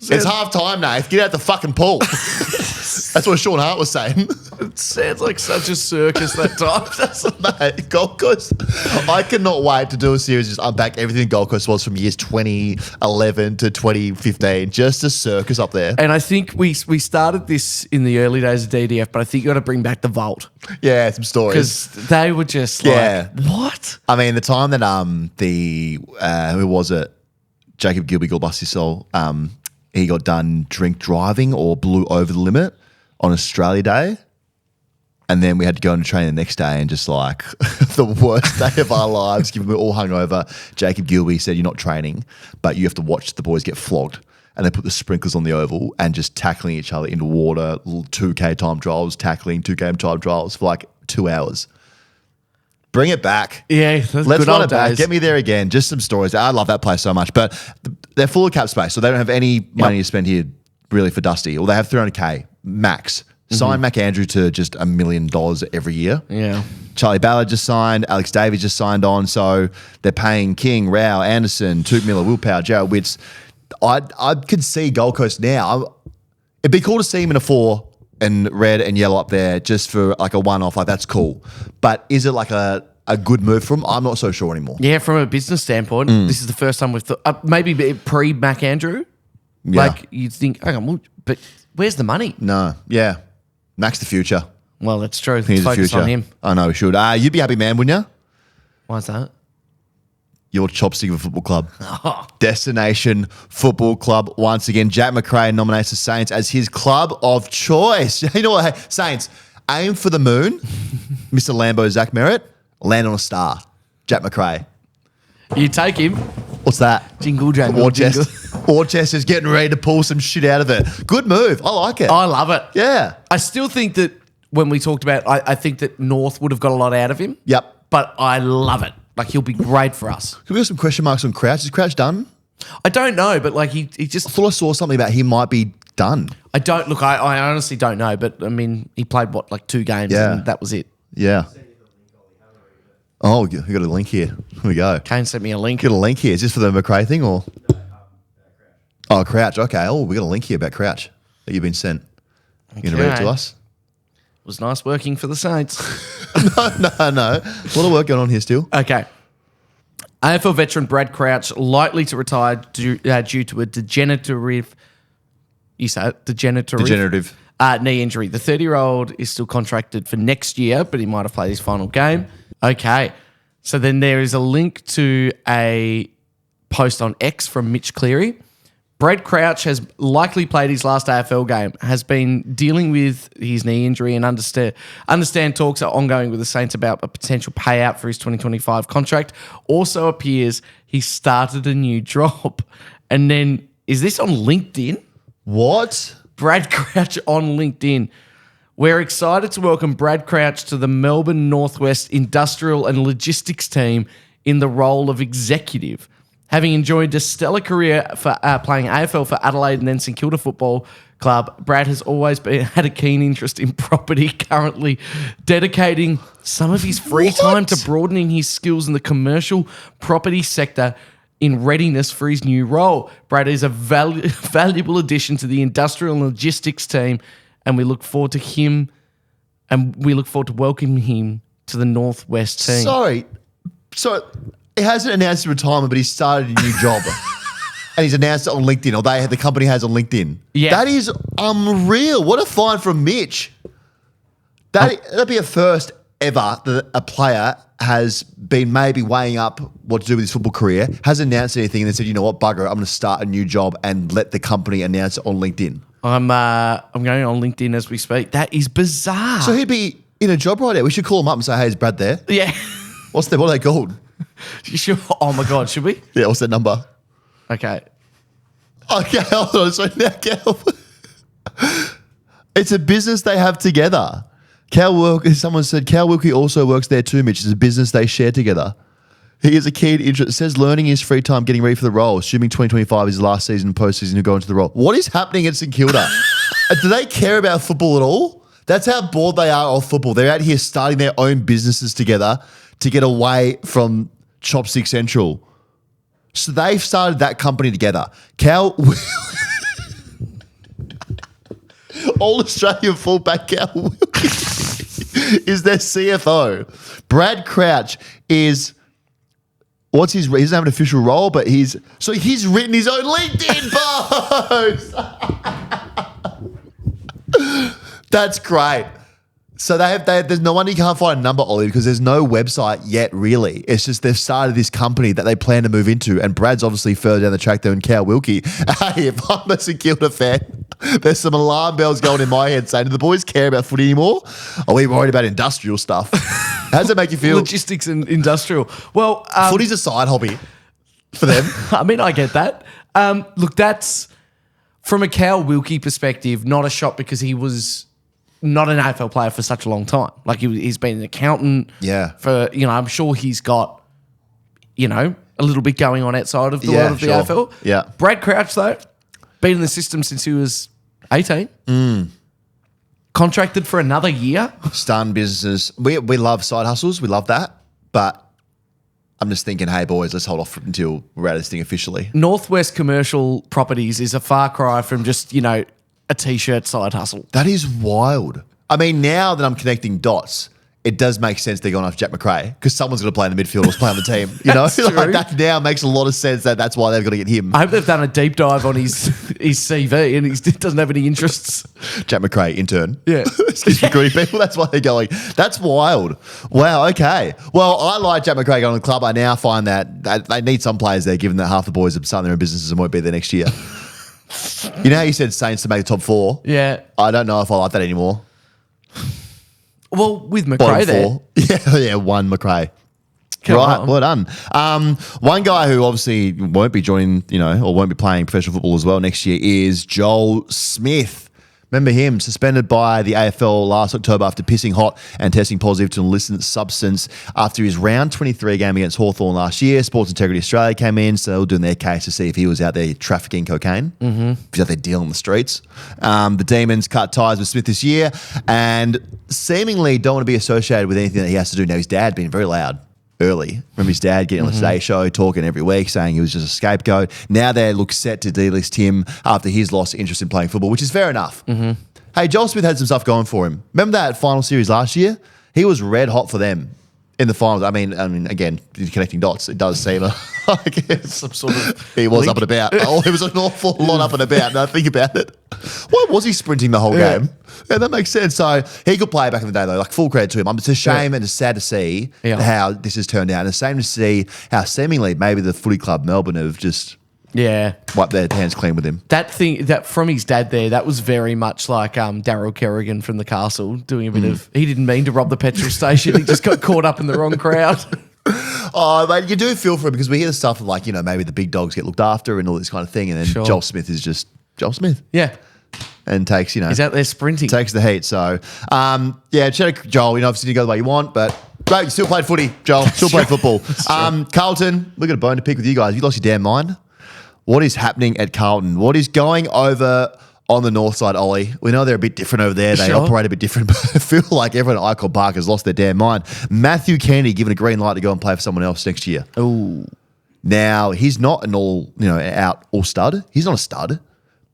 It's half time, Nath. Get out the fucking pool. That's what Sean Hart was saying. It sounds like such a circus that time, doesn't it? Mate, Gold Coast. I cannot wait to do a series just unpack everything Gold Coast was from years 2011 to 2015. Just a circus up there. And I think we started this in the early days of DDF, but I think you got to bring back the Vault. Yeah, some stories. Because they were just like, what? I mean, the time that who was it? Jacob Gilby, God bless his soul, he got done drink driving or blew over the limit on Australia Day. And then we had to go into training the next day and just like the worst day of our lives, given we were all hungover. Jacob Gilby said, you're not training, but you have to watch the boys get flogged. And they put the sprinklers on the oval and just tackling each other into water, 2K time trials, tackling 2K time trials for like 2 hours. Bring it back. Yeah, let's run it back. Get me there again. Just some stories. I love that place so much. But they're full of cap space, so they don't have any money to spend here really for Dusty. Or they have 300K max. Sign Mac Andrew to just $1 million every year. Yeah. Charlie Ballard just signed. Alex Davies just signed on. So they're paying King, Rao, Anderson, Toot Miller, Will Power, Gerald Witts. I could see Gold Coast now. It'd be cool to see him in a 4 and red and yellow up there just for like a one-off. Like, that's cool. But is it like a good move for him? I'm not so sure anymore. Yeah, from a business standpoint, this is the first time we've thought, maybe pre-Mac Andrew. Yeah. Like, you'd think, hang on, well, but where's the money? No, yeah. Mac's the future. Well, that's true. He's Let's focus on him. I know we should. You'd be happy, man, wouldn't you? Why's that? your Chopstick of a football club. Destination Football Club. Once again, Jack McRae nominates the Saints as his club of choice. You know what? Hey, Saints, aim for the moon. Mr. Lambo, Zach Merritt, land on a star. Jack McRae. You take him. What's that? Jingle jangle. Jingle. Orchester's getting ready to pull some shit out of it. Good move. I like it. I love it. Yeah. I still think that when we talked about, I think that North would have got a lot out of him. Yep. But I love it. Like, he'll be great for us. Can we have some question marks on Crouch? Is Crouch done? I don't know, but like he just. I thought I saw something about he might be done. I don't look. I honestly don't know, but I mean, he played like 2 games, and that was it. Yeah. Oh, you got a link here. Here we go. Kane sent me a link. Got a link here. Is this for the McRae thing or? Oh, Crouch. Okay. Oh, we got a link here about Crouch that you've been sent. You going to read it to us? It was nice working for the Saints. No. A lot of work going on here still. Okay. AFL veteran Brad Crouch likely to retire due to a degenerative. You say it? Degenerative. Knee injury. The 30-year-old is still contracted for next year, but he might have played his final game. Okay. So then there is a link to a post on X from Mitch Cleary. Brad Crouch has likely played his last AFL game, has been dealing with his knee injury, and understand talks are ongoing with the Saints about a potential payout for his 2025 contract. Also appears he started a new job. And then, is this on LinkedIn? What? Brad Crouch on LinkedIn. We're excited to welcome Brad Crouch to the Melbourne Northwest Industrial and Logistics team in the role of executive. Having enjoyed a stellar career for playing AFL for Adelaide and then St Kilda Football Club, Brad has always had a keen interest in property, currently dedicating some of his free time to broadening his skills in the commercial property sector in readiness for his new role. Brad is a valuable addition to the industrial and logistics team, and we look forward to welcoming him to the Northwest team. Sorry. So he hasn't announced his retirement, but he started a new job. And he's announced it on LinkedIn, or the company has on LinkedIn. Yeah. That is unreal. What a find from Mitch. That'd be a first ever that a player has been maybe weighing up what to do with his football career, hasn't announced anything, and then said, you know what, bugger, I'm going to start a new job and let the company announce it on LinkedIn. I'm going on LinkedIn as we speak. That is bizarre. So he'd be in a job right now. We should call him up and say, hey, is Brad there? Yeah. What are they called? You sure? Oh my God, should we? Yeah, what's that number? Okay. Okay, hold on. So now, Cal, it's a business they have together. Someone said Cal Wilkie also works there too, Mitch. It's a business they share together. He is a keen interest. It says learning his free time, getting ready for the role, assuming 2025 is his last season, postseason to go into the role. What is happening at St Kilda? Do they care about football at all? That's how bored they are of football. They're out here starting their own businesses together to get away from Chopstick Central. So they've started that company together. All Australian fullback Cal Wilkie is their CFO. Brad Crouch is, he doesn't have an official role, but he's written his own LinkedIn post. That's great. So there's no wonder you can't find a number, Ollie, because there's no website yet, really. It's just they've started this company that they plan to move into, and Brad's obviously further down the track than Cal Wilkie. Hey, if I'm a St Kilda fan, there's some alarm bells going in my head saying, do the boys care about footy anymore? Are we worried about industrial stuff? How does that make you feel? Logistics and industrial. Well, footy's a side hobby for them. I mean, I get that. Look, that's from a Cal Wilkie perspective, not a shot because he was not an AFL player for such a long time. Like he's been an accountant. Yeah. For, I'm sure he's got, a little bit going on outside of the world of the AFL. Yeah. Brad Crouch, though, been in the system since he was 18. Contracted for another year. Starting businesses. We love side hustles. We love that. But I'm just thinking, hey, boys, let's hold off until we're out of this thing officially. Northwest Commercial Properties is a far cry from just, a T-shirt side hustle. That is wild. I mean, now that I'm connecting dots, it does make sense they're going after Jack McRae because someone's going to play in the midfield or play on the team. You know, like that now makes a lot of sense that's why they've got to get him. I hope they've done a deep dive on his CV and he doesn't have any interests. Jack McRae, intern. Yeah. Excuse me, greedy people. That's why they're going. That's wild. Wow, okay. Well, I like Jack McRae going to the club. I now find that they need some players there, given that half the boys are starting their own businesses and won't be there next year. You know how you said Saints to make the top 4? Yeah. I don't know if I like that anymore. Well, with Bottom McRae there. 4. Yeah, one McRae. Come Right, on. well done. One guy who obviously won't be joining, or won't be playing professional football as well next year is Joel Smith. Remember him, suspended by the AFL last October after pissing hot and testing positive to an illicit substance after his round 23 game against Hawthorn last year. Sports Integrity Australia came in, so they were doing their case to see if he was out there trafficking cocaine, if he's out there dealing the streets. The Demons cut ties with Smith this year and seemingly don't want to be associated with anything that he has to do. Now, his dad being very loud early. Remember his dad getting on the Today Show, talking every week, saying he was just a scapegoat. Now they look set to delist him after he's lost interest in playing football, which is fair enough. Hey, Joel Smith had some stuff going for him. Remember that final series last year? He was red hot for them in the finals. I mean, again, connecting dots, it does seem like Some sort of he was link. up and about. Oh, he was an awful lot up and about. Now think about it. Why was he sprinting the whole game? Yeah, that makes sense. So he could play back in the day, though. Like, full credit to him. It's a shame and it's sad to see how this has turned out. And it's a shame to see how seemingly maybe the footy club Melbourne have just wiped their hands clean with him. That from his dad there, that was very much like Daryl Kerrigan from the Castle doing a bit of. He didn't mean to rob the petrol station. He just got caught up in the wrong crowd. Oh, mate, you do feel for him because we hear the stuff of like, maybe the big dogs get looked after and all this kind of thing. And then Joel Smith is just Joel Smith. Yeah. And takes, He's out there sprinting. takes the heat. So, shout out Joel. Obviously didn't go the way you want, but great. You still played footy, Joel. Still played football. Carlton, we got a bone to pick with you guys. You lost your damn mind. What is happening at Carlton? What is going over on the north side, Ollie? We know they're a bit different over there. They operate a bit different, but I feel like everyone at Icon Park has lost their damn mind. Matthew Kennedy given a green light to go and play for someone else next year. Ooh. Now, he's not an out all stud. He's not a stud.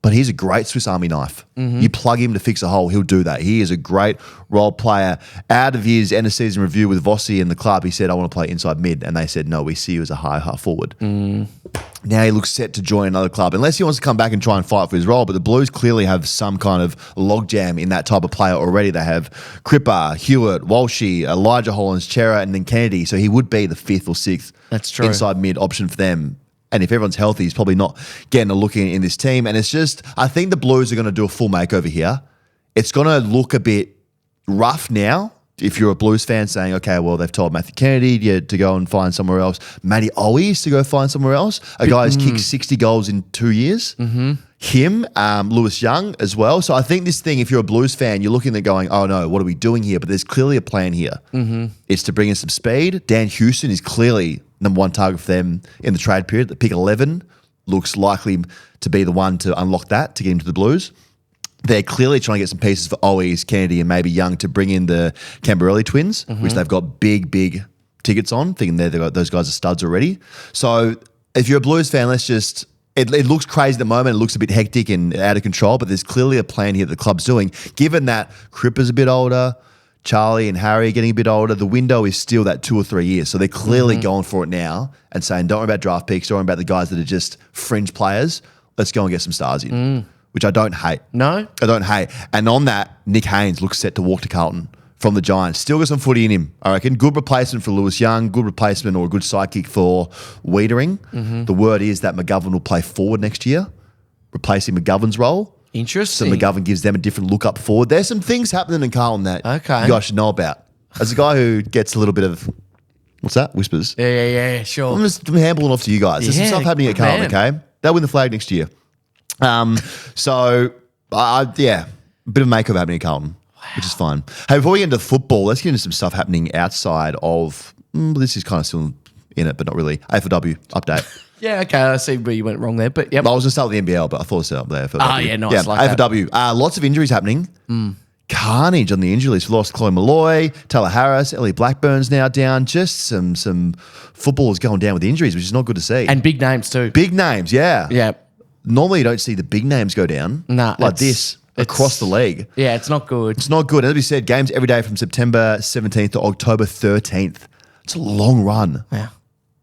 But he's a great Swiss Army knife. You plug him to fix a hole, he'll do that. He is a great role player. Out of his end of season review with Vossi and the club, he said, I want to play inside mid. And they said, no, we see you as a high half forward. Now he looks set to join another club, unless he wants to come back and try and fight for his role. But the Blues clearly have some kind of logjam in that type of player already. They have Cripper, Hewitt, Walshy, Elijah Hollins, Chera, and then Kennedy. So he would be the 5th or 6th That's true. inside mid option for them. And if everyone's healthy, he's probably not getting a look in this team. And it's just, I think the Blues are going to do a full makeover here. It's going to look a bit rough now. If you're a Blues fan saying, okay, well, they've told Matthew Kennedy to go and find somewhere else. Matty Owies to go find somewhere else. A guy who's kicked 60 goals in 2 years. Him, Lewis Young as well. So I think this thing, if you're a Blues fan, you're looking at going, oh no, what are we doing here? But there's clearly a plan here. It's to bring in some speed. Dan Houston is clearly number one target for them in the trade period. The pick 11 looks likely to be the one to unlock that, to get into the Blues. They're clearly trying to get some pieces for Owies, Kennedy, and maybe Young to bring in the Camberelli twins, which they've got big tickets on, thinking those guys are studs already. So if you're a Blues fan, let's just... It looks crazy at the moment. It looks a bit hectic and out of control, but there's clearly a plan here that the club's doing. Given that Cripper's a bit older, Charlie and Harry are getting a bit older, the window is still that 2 or 3 years. So they're clearly going for it now and saying, don't worry about draft picks, don't worry about the guys that are just fringe players. Let's go and get some stars in, which I don't hate. No? I don't hate. And on that, Nick Haynes looks set to walk to Carlton from the Giants. Still got some footy in him, I reckon. Good replacement for Lewis Young, good replacement or a good sidekick for Wiedering. The word is that McGovern will play forward next year, replacing McGovern's role. So Interesting. McGovern gives them a different look up forward. There's some things happening in Carlton that you guys should know about. As a guy who gets a little bit of, what's that? Whispers. Yeah, sure. I'm just handballing off to you guys. There's some Yeah, stuff happening at Carlton, okay? They'll win the flag next year. So, a bit of makeover happening at Carlton, which is fine. Hey, before we get into football, let's get into some stuff happening outside of, this is kind of still in it, but not really. AFLW update. Yeah, okay, I see where you went wrong there, but yep. I was going to start with the NBL, but I thought I'd start up there. Ah, yeah, nice, like that. AFLW. Lots of injuries happening. Carnage on the injury list. We lost Chloe Malloy, Taylor Harris, Ellie Blackburn's now down. Just some footballers going down with injuries, which is not good to see. And big names too. Big names, yeah. Yeah. Normally you don't see the big names go down Nah, like this. across the league. Yeah, it's not good. It's not good. As we said, games every day from September 17th to October 13th. It's a long run. Yeah.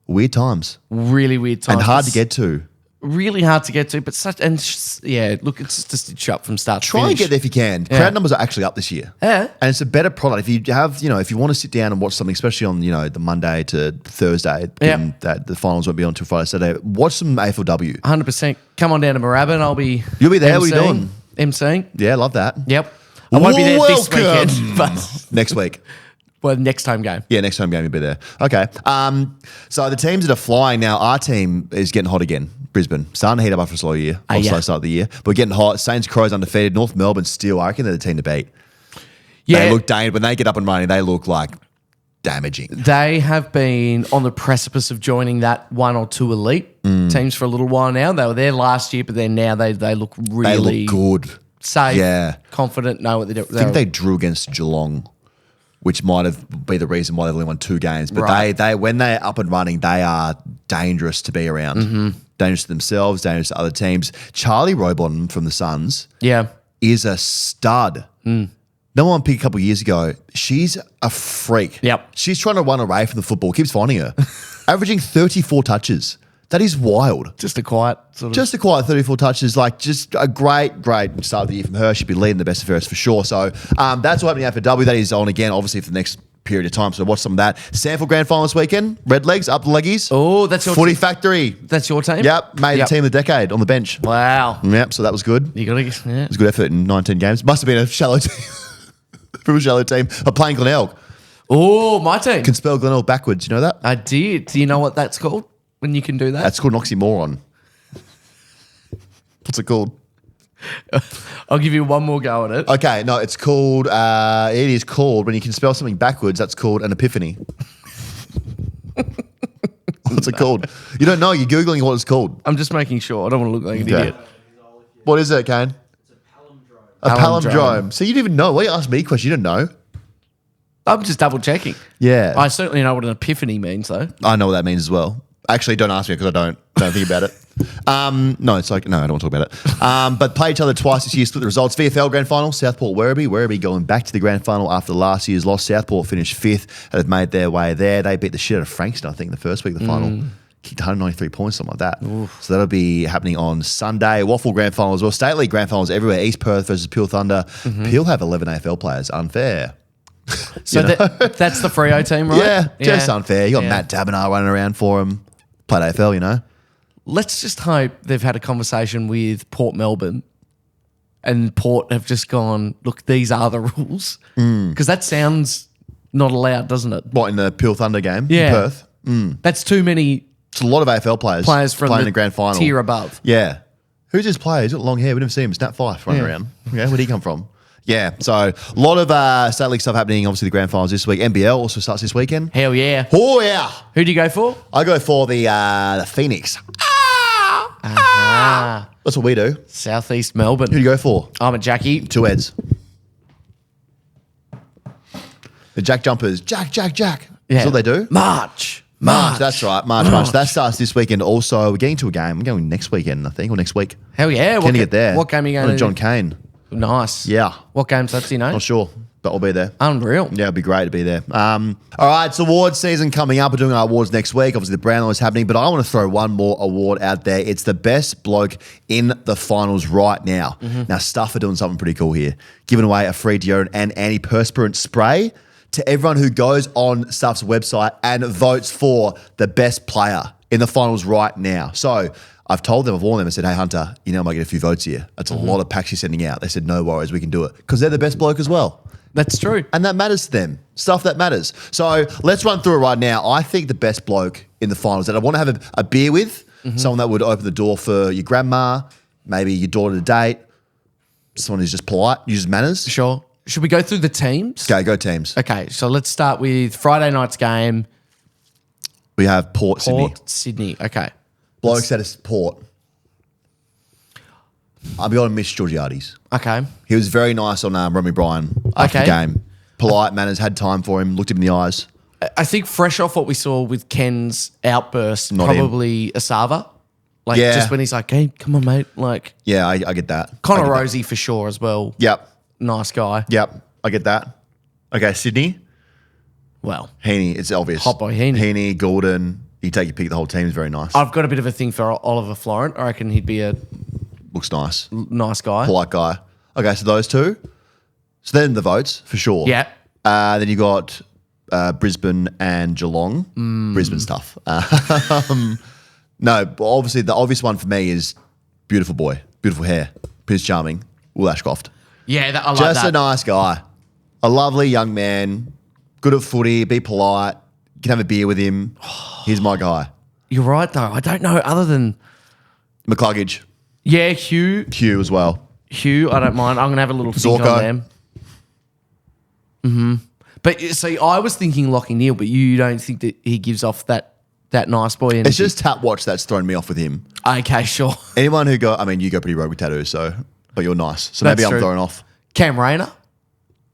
Weird times. Really weird times. And hard to get to. Really hard to get to, but look, it's just a stitch up from start to Try and finish. get there if you can. Yeah. Crowd numbers are actually up this year. Yeah. And it's a better product. If you have, if you want to sit down and watch something, especially on, the Monday to Thursday, given that the finals won't be on until Friday, Saturday, watch some AFLW. 100%. Come on down to Moorabbin. You'll be there. What are you doing? MCing. Yeah, love that. Yep. I won't be there this Welcome. weekend, but Next week. next home game. Yeah, next home game you'll be there. Okay. So the teams that are flying now, our team is getting hot again. Brisbane. Starting to heat up after a slow year. Slow start of the year. But we're getting hot. Saints, Crows undefeated. North Melbourne still. I reckon they're the team to beat. Yeah. They look dangerous. When they get up and running, they look like damaging. They have been on the precipice of joining that one or two elite teams for a little while now. They were there last year, but then now they look really They look good. safe, Yeah. confident, know what they're doing. I think they drew against Geelong, which might have been the reason why they've only won 2 games. But Right. they when they're up and running, they are dangerous to be around. Dangerous to themselves, dangerous to other teams. Charlie Robon from the Suns Yeah. is a stud. No one picked a couple of years ago. She's a freak. Yep. She's trying to run away from the football, keeps finding her. Averaging 34 touches. That is wild. Just a quiet sort of. Just a quiet 34 touches, just a great start of the year from her. She'd be leading the best of first for sure. So that's what happening at AFLW. That is on again, obviously, for the next period of time. So watch some of that. Sanford Grand Final this weekend. Red Legs, up the leggies. Oh, that's your Footy team. Factory. That's your team? Yep, made the team of the decade on the bench. Wow. Yep, so that was good. You got to It was a good effort in 19 games. Must have been a shallow team. From a shallow team. But playing Glenelg. Oh, my team. Can spell Glenelg backwards. You know that? I did. Do you know what that's called when you can do that? That's called an oxymoron. What's it called? I'll give you one more go at it. Okay, no, it's called, it is called, when you can spell something backwards, that's called an epiphany. What's it called? You don't know, you're Googling what it's called. I'm just making sure. I don't want to look like an idiot. What is it, Kane? A palindrome. So you didn't even know. Why you asked me a question? You didn't know. I'm just double checking. Yeah. I certainly know what an epiphany means, though. I know what that means as well. Actually, don't ask me because I don't think about it. No, it's like, no, I don't want to talk about it. But play each other twice this year, split the results. VFL Grand Final, Southport Werribee. Werribee going back to the Grand Final after last year's loss. Southport finished 5th and have made their way there. They beat the shit out of Frankston, I think, in the first week of the final. Kicked 193 points, something like that. Oof. So that'll be happening on Sunday. Waffle Grand Final as well. State League Grand Finals everywhere. East Perth versus Peel Thunder. Peel have 11 AFL players. Unfair. So that's the Freo team, right? Yeah, just unfair. You got Matt Tabernar running around for him. Played AFL, you know. Let's just hope they've had a conversation with Port Melbourne and Port have just gone, look, these are the rules. Because that sounds not allowed, doesn't it? What, in the Peel Thunder game Yeah. in Perth? That's too many It's a lot of AFL players from playing the the grand final. tier above. Yeah. Who's his player? He's got long hair. We never see him. Snap Fife running around. Yeah, where'd he come from? Yeah, so a lot of State League stuff happening. Obviously, the grand finals this week. NBL also starts this weekend. Hell yeah. Oh, yeah. Who do you go for? I go for the Phoenix. That's what we do. Southeast Melbourne. Who do you go for? I'm a Jackie. 2 heads. The Jack Jumpers. Jack. That's what they do. March. That's right. March. That starts this weekend also. We're getting to a game. We're going next weekend, I think, or next week. Hell yeah. Can you get there? What game are you going to? John Cain. Nice. Yeah. What game's that, do you know? Not sure, but I'll be there. Unreal. Yeah, it'd be great to be there. All right, it's awards season coming up. We're doing our awards next week. Obviously, the Brownlow is happening, but I want to throw one more award out there. It's the best bloke in the finals right now. Now, Stuff are doing something pretty cool here. Giving away a free deodorant and antiperspirant spray to everyone who goes on Stuff's website and votes for the best player in the finals right now. So I've told them, I've warned them, I said, hey, Hunter, I might get a few votes here. That's a lot of packs you're sending out. They said, no worries, we can do it. Because they're the best bloke as well. That's true. And that matters to them. Stuff that matters. So let's run through it right now. I think the best bloke in the finals that I want to have a beer with, someone that would open the door for your grandma, maybe your daughter to date, someone who's just polite, uses manners. Sure. Should we go through the teams? Okay, go teams. Okay, so let's start with Friday night's game. We have Port Sydney. Sydney. Okay. Blokes at a Port. I'll be on Mitch Georgiades. Okay. He was very nice on Romy Bryan after the game. Polite manners, had time for him, looked him in the eyes. I think fresh off what we saw with Ken's outburst, Not probably Asava. Like, Yeah. just when he's like, hey, come on, mate. Like, Yeah, I get that. Connor I get that. Rosie for sure as well. Yep. Nice guy. Yep. I get that. Okay, Sydney. Well, Heaney, it's obvious. Hot boy Heaney. Heaney, Gordon. You take your pick. The whole team is very nice. I've got a bit of a thing for Oliver Florent. I reckon he'd be a Looks nice. nice guy. Polite guy. Okay, so those two. So then the votes, for sure. Yeah. Then you got Brisbane and Geelong. Brisbane's tough. No, but obviously the obvious one for me is beautiful boy, beautiful hair, Prince Charming, Will Ashcroft. Yeah, I like Just that. a nice guy. A lovely young man, good at footy, be polite, you can have a beer with him. He's my guy. You're right, though. I don't know other than, McCluggage, yeah, Hugh, Hugh as well. I don't mind. I'm going to have a little think Zorko. on them. But see, I was thinking Lockie Neal, but you don't think that he gives off that nice boy energy? It's just Tap Watch that's thrown me off with him. Okay, sure. Anyone who you go pretty rogue with tattoos, so, but you're nice. So That's maybe I'm true. thrown off. Cam Rayner?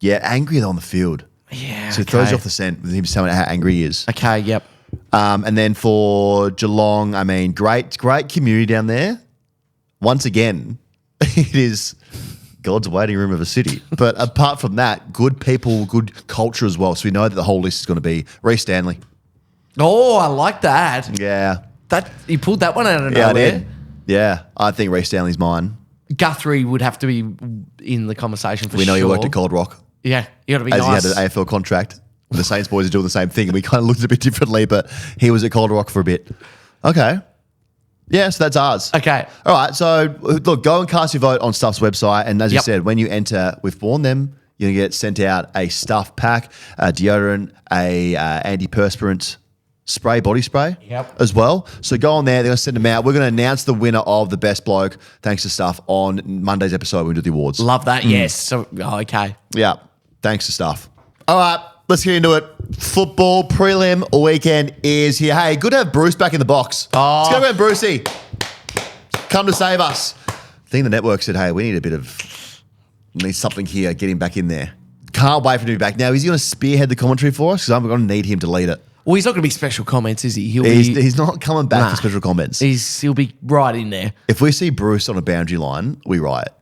Yeah, angry though on the field. Yeah, So it throws you off the scent with him telling how angry he is. Okay, yep. And then for Geelong, great community down there. Once again, it is God's waiting room of a city. But apart from that, good people, good culture as well. So we know that the whole list is going to be Reece Stanley. Oh, I like that. Yeah. You pulled that one out of Yeah, I nowhere. did. Yeah, I think Reece Stanley's mine. Guthrie would have to be in the conversation for sure. We know you worked at Cold Rock. Yeah, you got to be As nice. he had an AFL contract. The Saints boys are doing the same thing, and we kind of looked a bit differently, but he was at Cold Rock for a bit. Okay. Yeah, so that's ours. Okay. All right, so look, go and cast your vote on Stuff's website, and as you Yep. said, when you enter, we've worn them, you're going to get sent out a Stuff pack, a deodorant, a antiperspirant spray, body spray Yep. as well. So go on there, they're going to send them out. We're going to announce the winner of the best bloke, thanks to Stuff, on Monday's episode when we do the awards. Love that, yes. So, okay. Yeah, thanks to Stuff. All right, let's get into it. Football prelim weekend is here. Hey, good to have Bruce back in the box. Oh. Let's go around Brucey. Come to save us. I think the network said, hey, we need something here. Get him back in there. Can't wait for him to be back. Now, is he going to spearhead the commentary for us? Because I'm going to need him to lead it. Well, he's not going to be special comments, is he? He's not coming back Nah. for special comments. He'll be right in there. If we see Bruce on a boundary line, we riot.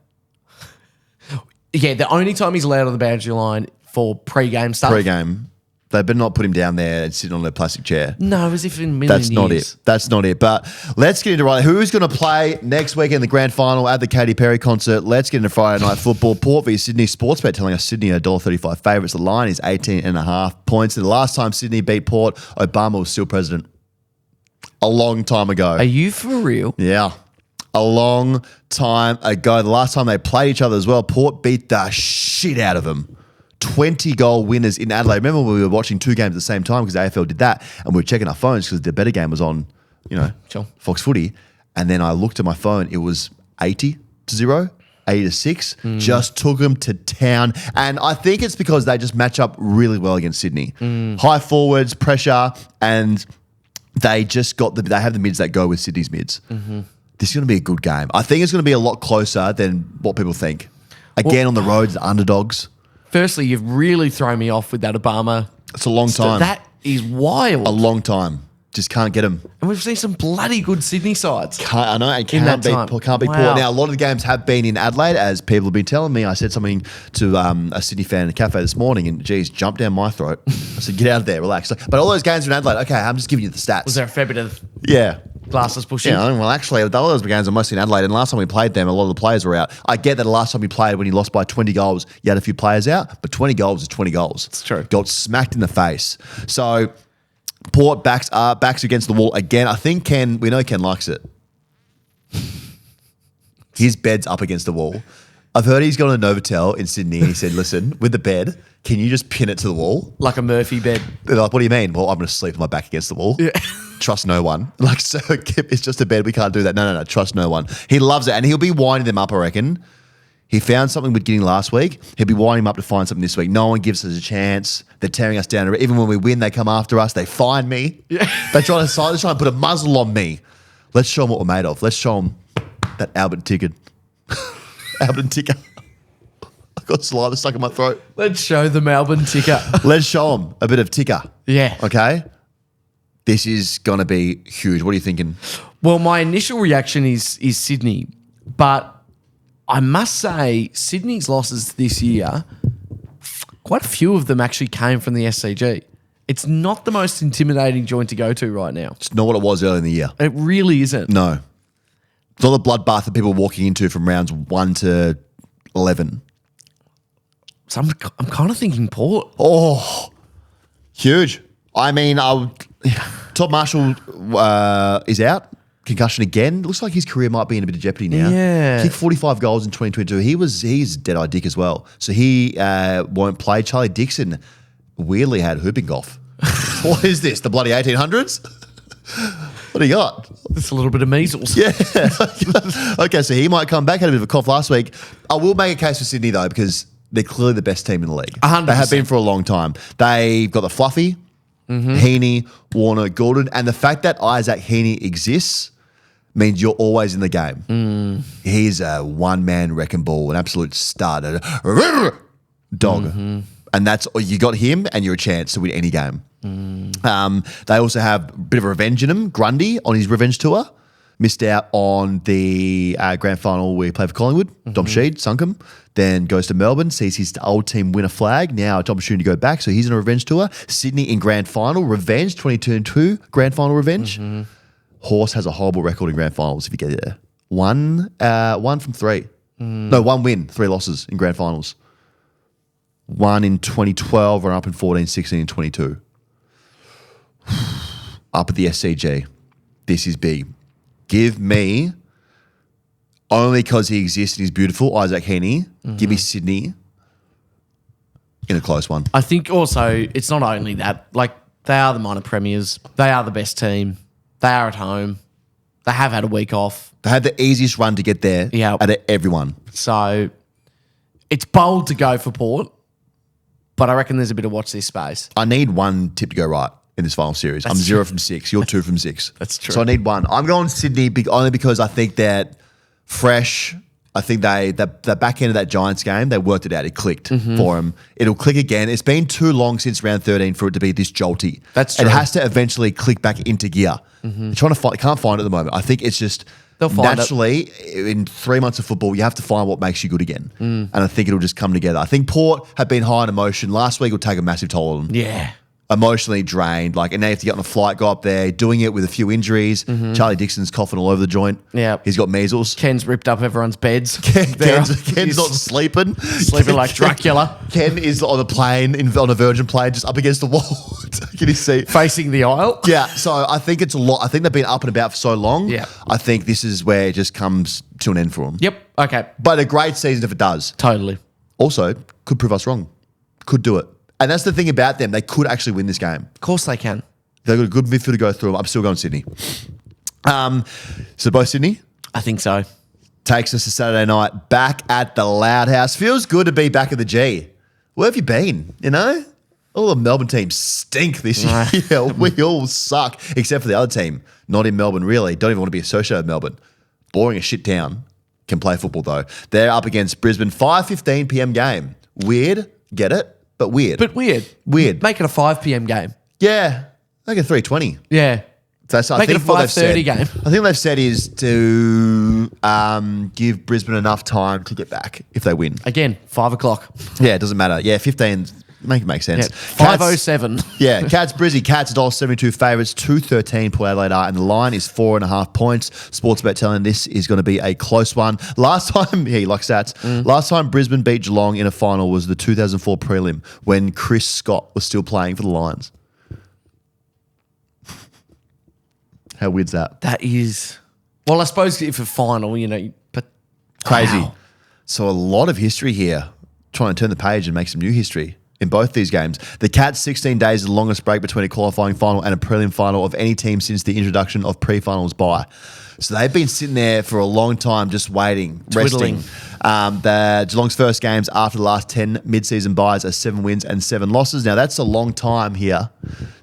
Yeah, the only time he's allowed on the boundary line for pre-game stuff. Pre-game. They better not put him down there and sit on a plastic chair. No, as if in a million That's not years. it. That's not it. But let's get into right. Who's going to play next week in the grand final at the Katy Perry concert? Let's get into Friday night football. Port v Sydney. Sportsbet telling us Sydney are $1.35 favourites. The line is 18.5 points. And the last time Sydney beat Port, Obama was still president. A long time ago. Are you for real? Yeah. A long time ago. The last time they played each other as well, Port beat the shit out of them. 20-goal winners in Adelaide. Remember when we were watching two games at the same time because the AFL did that and we were checking our phones because the better game was on, Sure. Fox Footy. And then I looked at my phone. It was 80-0, 80-6. Just took them to town. And I think it's because they just match up really well against Sydney. High forwards, pressure, and they just they have the mids that go with Sydney's mids. This is going to be a good game. I think it's going to be a lot closer than what people think. Again, on the roads, the underdogs. Firstly, you've really thrown me off with that Obama. It's a long time. That is wild. A long time. Just can't get them. And we've seen some bloody good Sydney sides. I know. And In that can't beat time. Port. Wow. Now, a lot of the games have been in Adelaide, as people have been telling me. I said something to a Sydney fan in a cafe this morning, and geez, jumped down my throat. I said, get out of there, relax. But all those games are in Adelaide. Okay, I'm just giving you the stats. Was there a fair bit of Yeah. glasses pushing? Yeah, well, actually, all those games are mostly in Adelaide, and last time we played them, a lot of the players were out. I get that the last time you played, when you lost by 20 goals, you had a few players out, but 20 goals is 20 goals. It's true. Got smacked in the face. So, Port backs against the wall again. I think we know Ken likes it. His bed's up against the wall. I've heard he's gone to Novotel in Sydney, and he said, listen, with the bed, can you just pin it to the wall? Like a Murphy bed. They're like, what do you mean? Well, I'm going to sleep with my back against the wall. Yeah. Trust no one. Like, so it's just a bed. We can't do that. No. Trust no one. He loves it. And he'll be winding them up, I reckon. He found something with Gidding last week. He'll be winding them up to find something this week. No one gives us a chance. They're tearing us down. Even when we win, they come after us. They find me. Yeah. They're trying to put a muzzle on me. Let's show them what we're made of. Let's show them that Albert ticket. Albert ticker. I've got saliva stuck in my throat. Let's show the Melbourne ticker. Let's show them a bit of ticker. Yeah. Okay? This is going to be huge. What are you thinking? Well, my initial reaction is Sydney, but I must say Sydney's losses this year, quite a few of them actually came from the SCG. It's not the most intimidating joint to go to right now. It's not what it was early in the year. It really isn't. No. It's not the bloodbath that people are walking into from rounds 1 to 11. So I'm kind of thinking Port. Oh, huge. I mean, Todd Marshall is out. Concussion again. Looks like his career might be in a bit of jeopardy now. Yeah. Kicked 45 goals in 2022. He's dead-eyed dick as well. So he won't play. Charlie Dixon weirdly had whooping cough. What is this? The bloody 1800s? What do you got? It's a little bit of measles. Yeah. Okay, so he might come back. Had a bit of a cough last week. I will make a case for Sydney, though, because they're clearly the best team in the league. 100%. They have been for a long time. They've got the Fluffy, Heaney, Warner, Gordon, and the fact that Isaac Heaney exists means you're always in the game. He's a one-man wrecking ball, an absolute stud, a dog. And that's you got him and you're a chance to win any game. They also have a bit of revenge in him. Grundy on his revenge tour. Missed out on the grand final where he played for Collingwood. Dom Sheed sunk him. Then goes to Melbourne, sees his old team win a flag. Now Dom Sheed to go back, so he's on a revenge tour. Sydney in grand final, revenge, 2022 grand final revenge. Horse has a horrible record in grand finals if you get there. One from three. No, one win, 3 losses in grand finals. One in 2012, run up in 14, 16, and 22. Up at the SCG. This is big. Give me, only because he exists and he's beautiful, Isaac Heaney. Give me Sydney in a close one. I think also it's not only that. Like, they are the minor premiers. They are the best team. They are at home. They have had a week off. They had the easiest run to get there out of everyone. So it's bold to go for Port, but I reckon there's a bit of watch this space. I need one tip to go right in this final series. I'm 0 from 6. You're 2 from 6. That's true. So I need one. I'm going Sydney only because I think that fresh. I think the back end of that Giants game, they worked it out. It clicked for them. It'll click again. It's been too long since round 13 for it to be this jolty. That's true. It has to eventually click back into gear. They're trying to find. Can't find it at the moment. I think it's just They'll find naturally in 3 months of football, you have to find what makes you good again. And I think it'll just come together. I think Port have been high in emotion. Last week will take a massive toll on them. Yeah. Emotionally drained, and now you have to get on a flight, go up there, doing it with a few injuries. Charlie Dixon's coughing all over the joint. Yeah. He's got measles. Ken's ripped up everyone's beds. Ken's not sleeping. Sleeping like Dracula. Ken is on a plane, on a Virgin plane, just up against the wall. Can you see? Facing the aisle. Yeah, so I think it's a lot. I think they've been up and about for so long. Yeah. I think this is where it just comes to an end for them. Yep. Okay. But a great season if it does. Totally. Also, could prove us wrong. Could do it. And that's the thing about them. They could actually win this game. Of course they can. They've got a good midfield to go through. I'm still going Sydney. So both Sydney I think so. takes us to Saturday night back at the Loud House. Feels good to be back at the G. Where have you been? You know? All the Melbourne teams stink this year. We all suck, except for the other team. Not in Melbourne, really. Don't even want to be associated with Melbourne. Boring as shit town. Can play football, though. They're up against Brisbane. 5:15 p.m. game. Weird. Get it? But weird. But weird. Weird. Make it a 5 p.m. game. Yeah. Like a 3:20. Yeah. That's, Make it a 5:30 game. I think what they've said is to give Brisbane enough time to get back if they win. Again, 5 o'clock. Yeah, it doesn't matter. Yeah, 15, make sense. Yeah, 5:07. Yeah, Cats, Brizzy. Cats $1.72 favourites, 2.13 Port Adelaide are, and the line is 4.5 points. Sportsbet telling this is going to be a close one. Last time, yeah, you like stats. Last time Brisbane beat Geelong in a final was the 2004 prelim when Chris Scott was still playing for the Lions. How weird's that? That is. Well, I suppose if a final, but Crazy. Wow. So a lot of history here. Trying to turn the page and make some new history in both these games. The Cats, 16 days is the longest break between a qualifying final and a prelim final of any team since the introduction of pre-finals bye. So they've been sitting there for a long time just waiting, Twiddling. resting. The Geelong's first games after the last 10 mid-season byes are 7 wins and 7 losses. Now, that's a long time here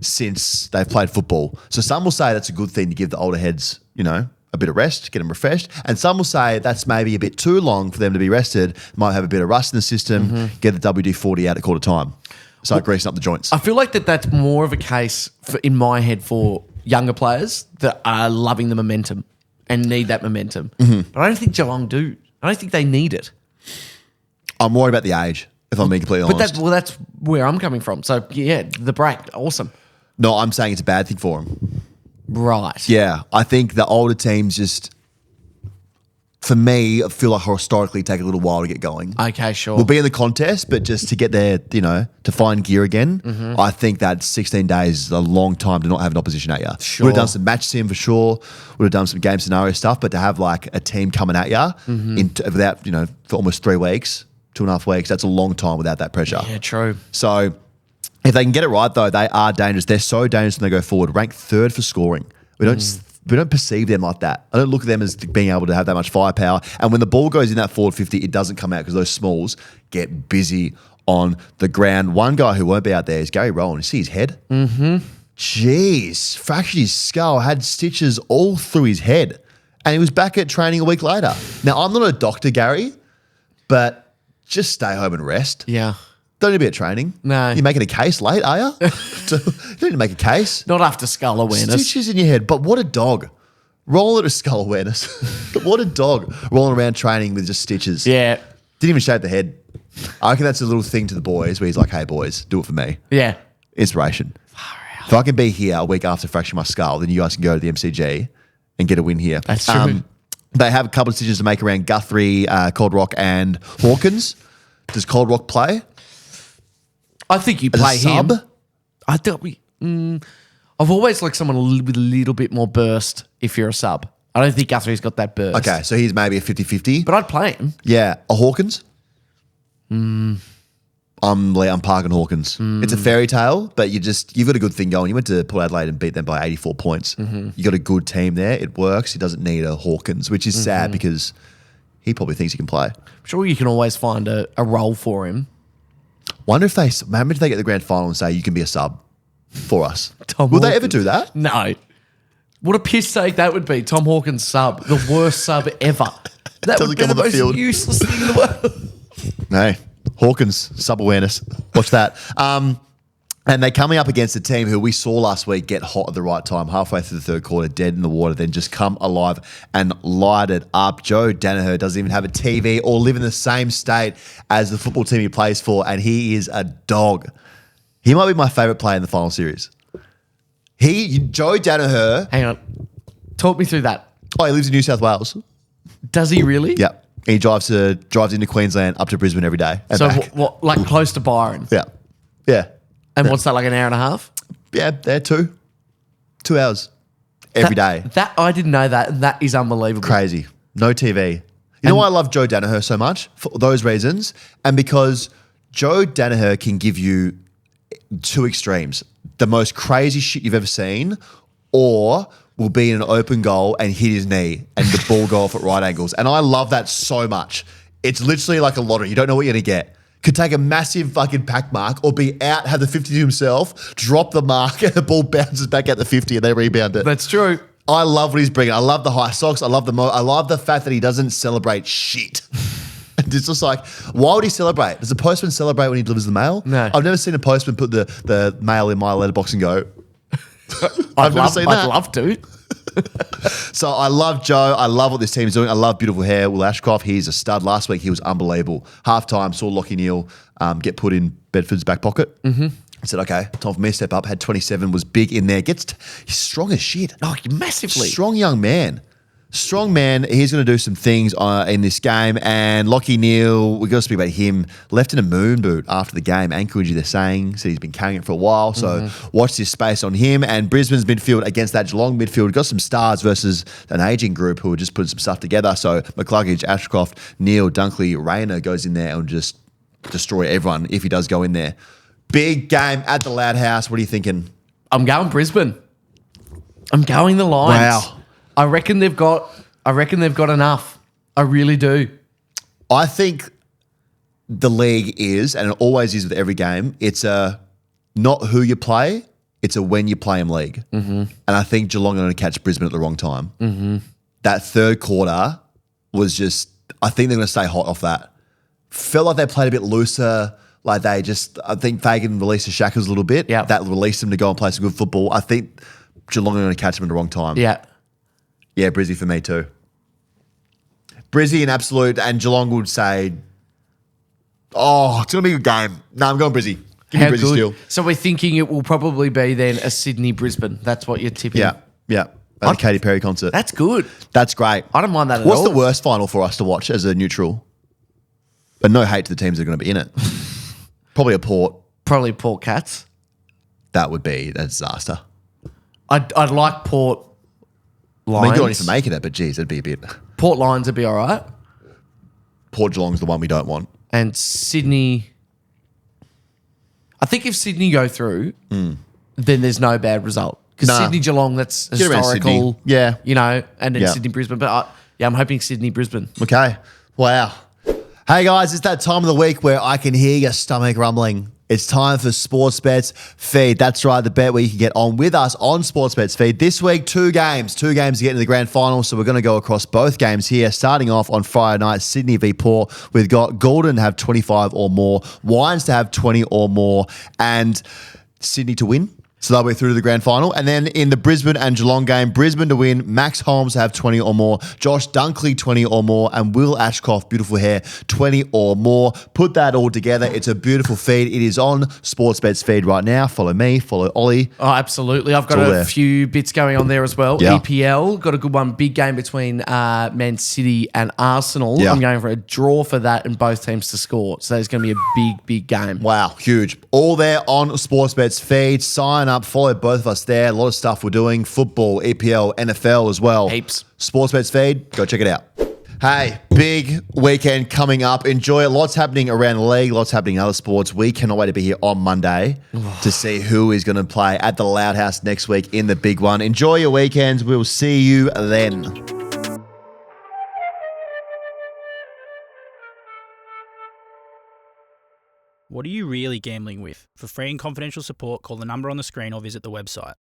since they've played football. So some will say that's a good thing to give the older heads, a bit of rest, get them refreshed. And some will say that's maybe a bit too long for them to be rested. Might have a bit of rust in the system, get the WD-40 out at quarter time. Start greasing up the joints. I feel like that's more of a case in my head for younger players that are loving the momentum and need that momentum. Mm-hmm. But I don't think Geelong do. I don't think they need it. I'm worried about the age, if I'm being completely honest. But that's where I'm coming from. So, yeah, the break, awesome. No, I'm saying it's a bad thing for him. Right. Yeah, I think the older teams just, for me, feel like historically take a little while to get going. Okay, sure. We'll be in the contest, but just to get there, to find gear again, I think that 16 days is a long time to not have an opposition at you. Sure. Would have done some match sim for sure. Would have done some game scenario stuff, but to have like a team coming at you without, for almost 3 weeks, 2.5 weeks, that's a long time without that pressure. Yeah, true. So if they can get it right, though, they are dangerous. They're so dangerous when they go forward. Ranked 3rd for scoring. We don't perceive them like that. I don't look at them as being able to have that much firepower. And when the ball goes in that forward 50, it doesn't come out because those smalls get busy on the ground. One guy who won't be out there is Gary Rowan. You see his head? Mm-hmm. Jeez. Fractured his skull, had stitches all through his head. And he was back at training a week later. Now, I'm not a doctor, Gary, but just stay home and rest. Yeah. Don't need to be at training. No. You're making a case late, are you? You don't need to make a case. Not after skull awareness. Stitches in your head. But what a dog. Roll it a skull awareness. What a dog rolling around training with just stitches. Yeah. Didn't even shave the head. I reckon that's a little thing to the boys where he's like, hey, boys, do it for me. Yeah. Inspiration. If I can be here a week after fracturing my skull, then you guys can go to the MCG and get a win here. That's true. They have a couple of decisions to make around Guthrie, Cold Rock, and Hawkins. Does Cold Rock play? I think you As a play him. sub? I don't. I've always liked someone with a little bit more burst if you're a sub. I don't think Guthrie's got that burst. Okay, so he's maybe a 50-50. But I'd play him. Yeah, a Hawkins? I'm parking Hawkins. It's a fairy tale, but you've got a good thing going. You went to Port Adelaide and beat them by 84 points. You got a good team there. It works. He doesn't need a Hawkins, which is sad because he probably thinks he can play. I'm sure you can always find a role for him. Wonder if maybe they get the grand final and say you can be a sub for us. Tom Will they ever Hawkins. do that? No. What a piss take that would be. Tom Hawkins sub. The worst sub ever. That Doesn't would be come the on the most field. useless thing in the world. No. Hawkins, sub awareness. Watch that. And they're coming up against a team who we saw last week get hot at the right time, halfway through the third quarter, dead in the water, then just come alive and light it up. Joe Danaher doesn't even have a TV or live in the same state as the football team he plays for, and he is a dog. He might be my favourite player in the final series. Joe Danaher. Hang on. Talk me through that. Oh, he lives in New South Wales. Does he really? Yep. And he drives into Queensland up to Brisbane every day. And So back. what, like close to Byron? Yeah. Yeah. And what's that, like an hour and a half? Yeah, they're 2 hours every day. That I didn't know that. That is unbelievable. Crazy. No TV. You know why I love Joe Danaher so much? For those reasons. And because Joe Danaher can give you 2 extremes. The most crazy shit you've ever seen, or will be in an open goal and hit his knee and the ball go off at right angles. And I love that so much. It's literally like a lottery. You don't know what you're going to get. Could take a massive fucking pack mark or be out, have the 50 to himself, drop the mark, and the ball bounces back at the 50 and they rebound it. That's true. I love what he's bringing. I love the high socks. I love the fact that he doesn't celebrate shit. It's just like, why would he celebrate? Does a postman celebrate when he delivers the mail? No. I've never seen a postman put the mail in my letterbox and go, I'd never seen that. love to. So I love Joe. I love what this team is doing. I love beautiful hair. Will Ashcroft, he's a stud. Last week, he was unbelievable. Halftime, saw Lachie Neale get put in Bedford's back pocket. I said, okay, time for me to step up. Had 27, was big in there. He's strong as shit. Oh, massively. Strong young man. Strong man. He's going to do some things in this game. And Lachie Neale, we've got to speak about him. Left in a moon boot after the game. Ankle injury, they're saying. So he's been carrying it for a while. So watch this space on him. And Brisbane's midfield against that Geelong midfield. Got some stars versus an aging group who are just putting some stuff together. So McCluggage, Ashcroft, Neale, Dunkley, Rayner goes in there and just destroy everyone if he does go in there. Big game at the Loud House. What are you thinking? I'm going Brisbane. I'm going the Lions. Wow. I reckon they've got enough. I really do. I think the league is, and it always is with every game, it's a not who you play, it's a when you play them league. And I think Geelong are going to catch Brisbane at the wrong time. That third quarter was just, I think they're going to stay hot off that. Felt like they played a bit looser. Like I think Fagan released the shackles a little bit. Yep. That released them to go and play some good football. I think Geelong are going to catch them at the wrong time. Yeah. Yeah, Brizzy for me too. Brizzy in absolute, and Geelong would say, oh, it's going to be a good game. No, I'm going Brizzy. Give me Brizzy still. So we're thinking it will probably be then a Sydney-Brisbane. That's what you're tipping. Yeah. At the Katy Perry concert. That's good. That's great. I don't mind that at What's all. the worst final for us to watch as a neutral? But no hate to the teams that are going to be in it. Probably a Port. Probably Port Cats. That would be a disaster. I'd like Port I Lions. mean, good on you for making it, but geez, it'd be a bit. Port Lions would be all right. Port Geelong's the one we don't want. And Sydney. I think if Sydney go through, then there's no bad result. Because Nah. Sydney Geelong, that's Get around historical. Sydney. Yeah. You know, and then Yeah. Sydney Brisbane. But I'm hoping Sydney Brisbane. Okay. Wow. Hey guys, it's that time of the week where I can hear your stomach rumbling. It's time for Sportsbet's Feed. That's right, the bet where you can get on with us on Sportsbet's Feed. This week, two games to get into the grand final. So we're going to go across both games here. Starting off on Friday night, Sydney v Port. We've got Golden to have 25 or more, Wines to have 20 or more, and Sydney to win. So they'll be through to the grand final. And then in the Brisbane and Geelong game, Brisbane to win, Max Holmes to have 20 or more, Josh Dunkley 20 or more, and Will Ashcroft, beautiful hair, 20 or more. Put that all together. It's a beautiful feed. It is on Sportsbet's feed right now. Follow me, follow Ollie. Oh, absolutely. I've got all a there. few bits going on there as well. Yeah. EPL, got a good one. Big game between Man City and Arsenal. Yeah. I'm going for a draw for that and both teams to score. So it's going to be a big game. Wow, huge. All there on Sportsbet's feed. Sign up, follow both of us there. A lot of stuff we're doing. Football, EPL, NFL as well. Heaps. Sportsbet's feed, go check it out. Hey, big weekend coming up. Enjoy it. Lots happening around the league, lots happening in other sports. We cannot wait to be here on Monday to see who is going to play at the Loud House next week in the big one. Enjoy your weekends. We'll see you then. What are you really gambling with? For free and confidential support, call the number on the screen or visit the website.